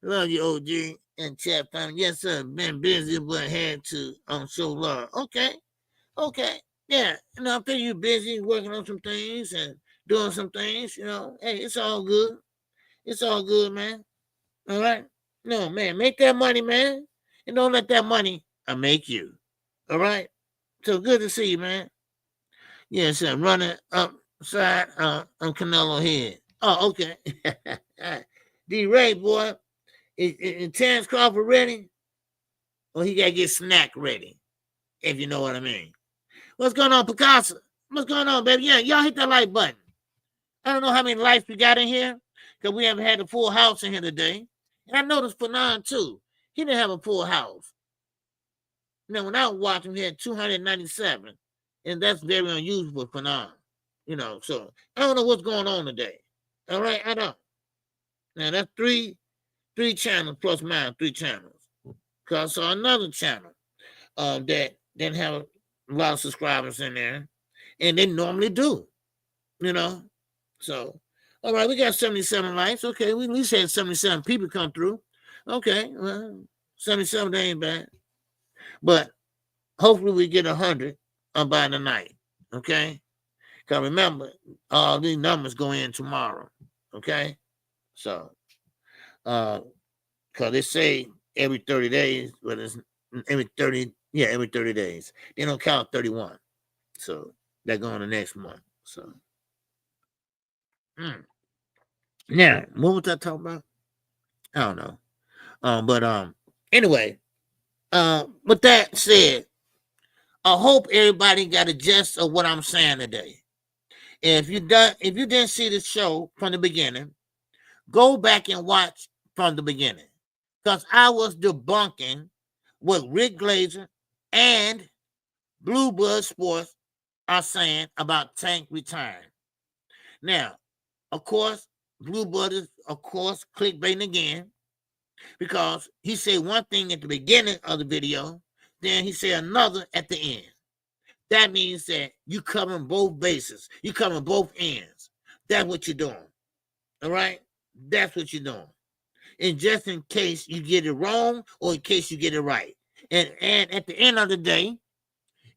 S1: Love you, OG and chat family. Yes, sir. Been busy, but had to show love. Okay. Yeah. You know, I feel you busy working on some things and doing some things. You know, hey, it's all good. It's all good, man. All right? No, man, make that money, man. And don't let that money make you. All right? So good to see you, man. Yes, I'm running upside on Canelo head. Oh, okay. D-Ray, boy. Is Terrence Crawford ready? Or he got to get snack ready, if you know what I mean. What's going on, Picasso? What's going on, baby? Yeah, y'all hit that like button. I don't know how many likes we got in here, because we haven't had a full house in here today. And I noticed Fanon, too. He didn't have a full house. Now, when I was watching, he had 297. And that's very unusual for Fanon. You know, so I don't know what's going on today. All right, I don't. Now, that's three channels plus mine, 3 channels. Because I saw another channel that didn't have a lot of subscribers in there. And they normally do. You know? So, all right, we got 77 likes. Okay, we at least had 77 people come through. Okay, well, 77, that ain't bad. But hopefully we get 100 by the night. Okay? Because remember, all these numbers go in tomorrow. Okay? So, because they say every 30 days, but it's every 30 days. They don't count 31. So, they're going the next month. So, Now, what was I talking about? I don't know. But anyway, with that said, I hope everybody got a gist of what I'm saying today. If you didn't see the show from the beginning, go back and watch from the beginning. Because I was debunking what Rick Glazer and Blue Blood Sports are saying about Tank retiring. Now, of course, Blue Blood is, of course, clickbaiting again, because he said one thing at the beginning of the video, then he said another at the end. That means that you covering both bases. You covering both ends. That's what you're doing. All right? That's what you're doing. And just in case you get it wrong or in case you get it right. And at the end of the day,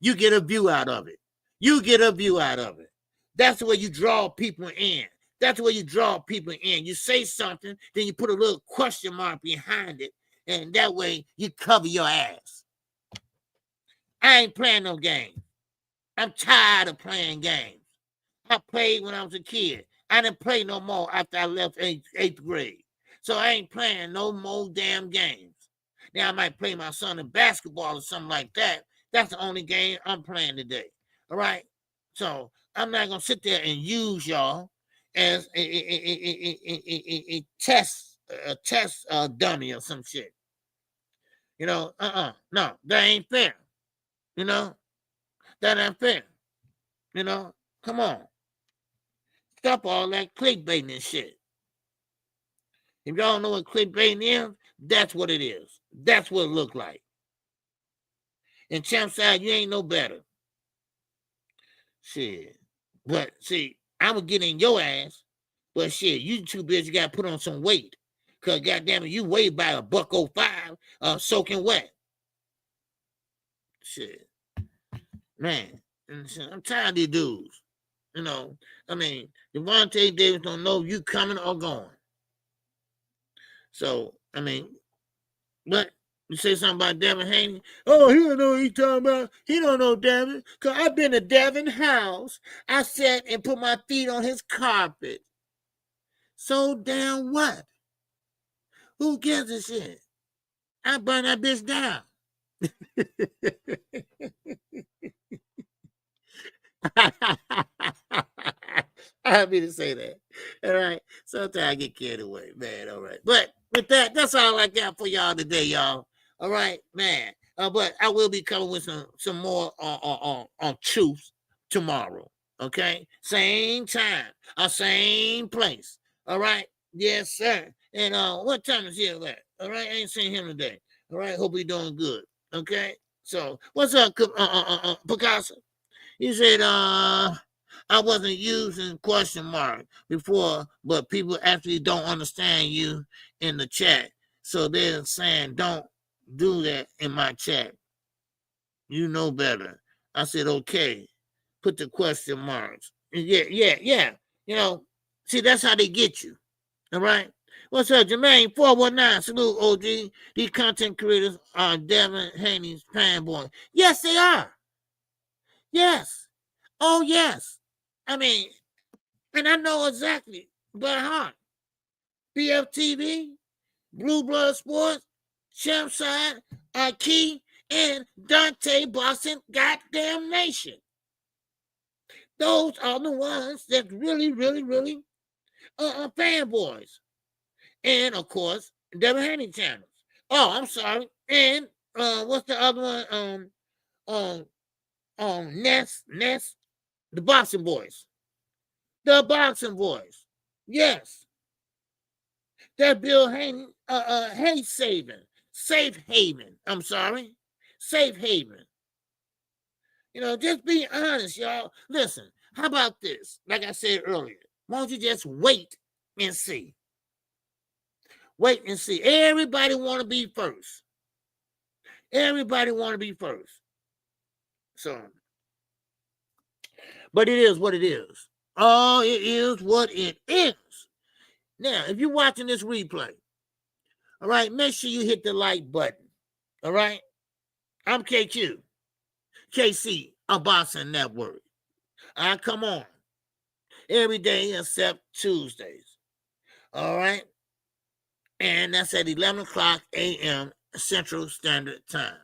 S1: You get a view out of it. You get a view out of it. That's the way you draw people in. That's the way you draw people in. You say something, then you put a little question mark behind it, and that way you cover your ass. I ain't playing no games. I'm tired of playing games. I played when I was a kid. I didn't play no more after I left eighth grade. So I ain't playing no more damn games. Now I might play my son in basketball or something like that. That's the only game I'm playing today. All right? So I'm not going to sit there and use y'all as a test dummy or some shit. You know, no, that ain't fair. You know, that ain't fair. You know, come on. Stop all that clickbaiting and shit. If y'all don't know what clickbaiting is, that's what it is. That's what it look like. And Champside, you ain't no better. Shit. But see, I would get in your ass, but shit, you too busy, you gotta put on some weight. Cause goddamn it, you weigh by $105 soaking wet. Shit. Man, I'm tired of these dudes. You know, I mean, Devontae Davis don't know if you coming or going. So, I mean, but you say something about Devin Haney? Oh, he don't know what he's talking about. He don't know Devin. Because I've been to Devin's house. I sat and put my feet on his carpet. So damn what? Who gives a shit? I burn that bitch down. Happy to say that. All right. Sometimes I get carried away, man. All right. But with that, that's all I got for y'all today, y'all. All right, man. But I will be coming with some more on truth tomorrow. Okay. Same time, same place. All right. Yes, sir. And what time is he at? All right. I ain't seen him today. All right. Hope he's doing good. Okay. So what's up, Picasso? He said, I wasn't using question mark before, but people actually don't understand you in the chat. So they're saying, don't do that in my chat. You know better. I said, okay. Put the question marks. Yeah. You know, see, that's how they get you. All right. What's up, Jermaine? 419. Salute, OG. These content creators are Devin Haney's fanboy. Yes, they are. Yes. Oh, yes. I mean, and I know exactly by heart. BFTV, Blue Blood Sports, Champside, Key, and Dante Boxing Goddamn Nation. Those are the ones that really are fanboys. And, of course, Devin Haney channels. Oh, I'm sorry. And what's the other one? Ness, the Boxing Boys. The Boxing Boys. Yes. That Bill Haney, Safe Haven. I'm sorry. Safe Haven. You know, just be honest, y'all. Listen, how about this? Like I said earlier, why don't you just wait and see? Wait and see. Everybody want to be first. Everybody want to be first. So, but it is what it is. Oh, it is what it is. Now, if you're watching this replay, all right, make sure you hit the like button. All right? I'm KQKC BOXING NETWORK. I come on every day except Tuesdays. All right? And that's at 11 o'clock a.m. Central Standard Time.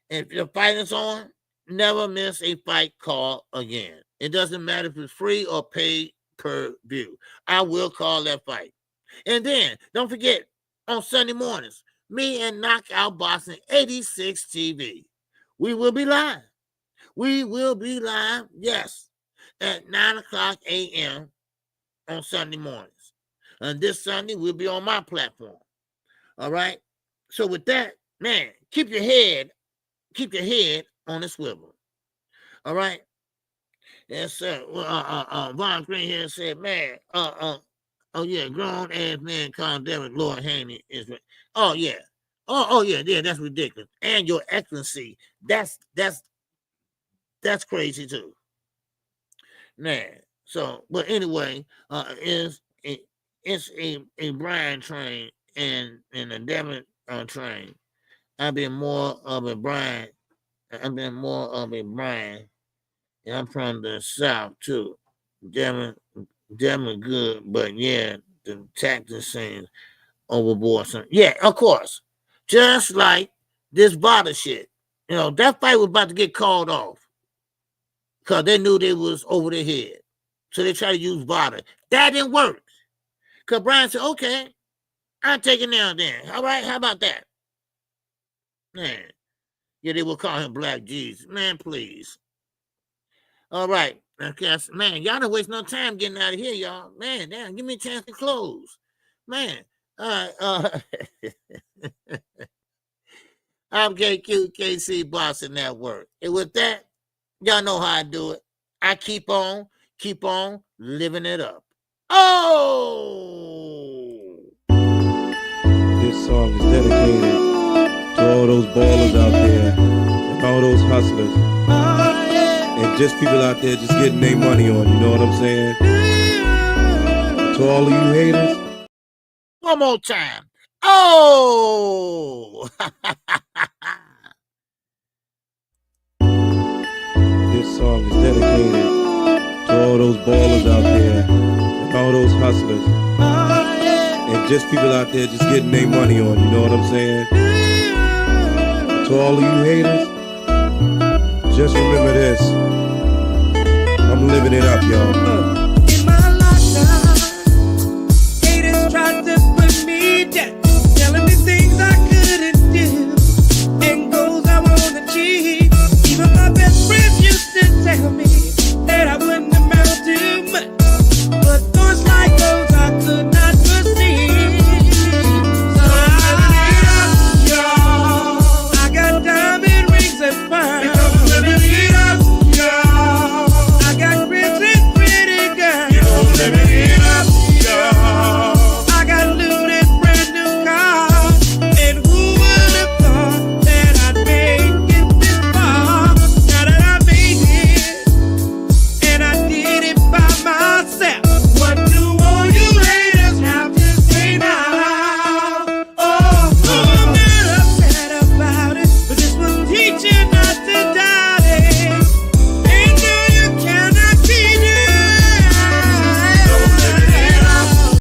S1: And if your fight is on, never miss a fight call again. It doesn't matter if it's free or paid per view. I will call that fight. And then, don't forget, on Sunday mornings, me and Knockout Boxing 86 TV. We will be live. We will be live, yes, at 9 o'clock a.m. on Sunday mornings. And this Sunday, we'll be on my platform. All right? So with that, man, keep your head on the swivel. All right? Yes, sir. Von Green here said, man, oh yeah, grown ass man calling Derek Lord Haney is right. Oh yeah. Oh yeah, that's ridiculous. And your excellency, that's That's crazy too. Man. So, but anyway, it's a Brian train and a Devin train. I've been more of a Brian. And I'm from the South too. Devin good, but yeah, the tactics saying overboard. Yeah, of course. Just like this Vada shit. You know, that fight was about to get called off because they knew they was over their head. So they tried to use Vada. That didn't work. Because Brian said, okay, I'll take it now then. All right, how about that? Man. Yeah, they will call him Black Jesus. Man, please. All right. Okay, man, y'all don't waste no time getting out of here, y'all. Man, damn, give me a chance to close. Man. I'm KQKC BOXING NETWORK. And with that, y'all know how I do it. I keep on living it up. Oh!
S6: This song is dedicated to all those ballers out there and all those hustlers and just people out there just getting their money on, you know what I'm saying? To all of you haters.
S1: One more time. Oh!
S6: This song is dedicated to all those ballers out there and all those hustlers and just people out there just getting their money on, you know what I'm saying? To all of you haters, just remember this. I'm living it up, y'all.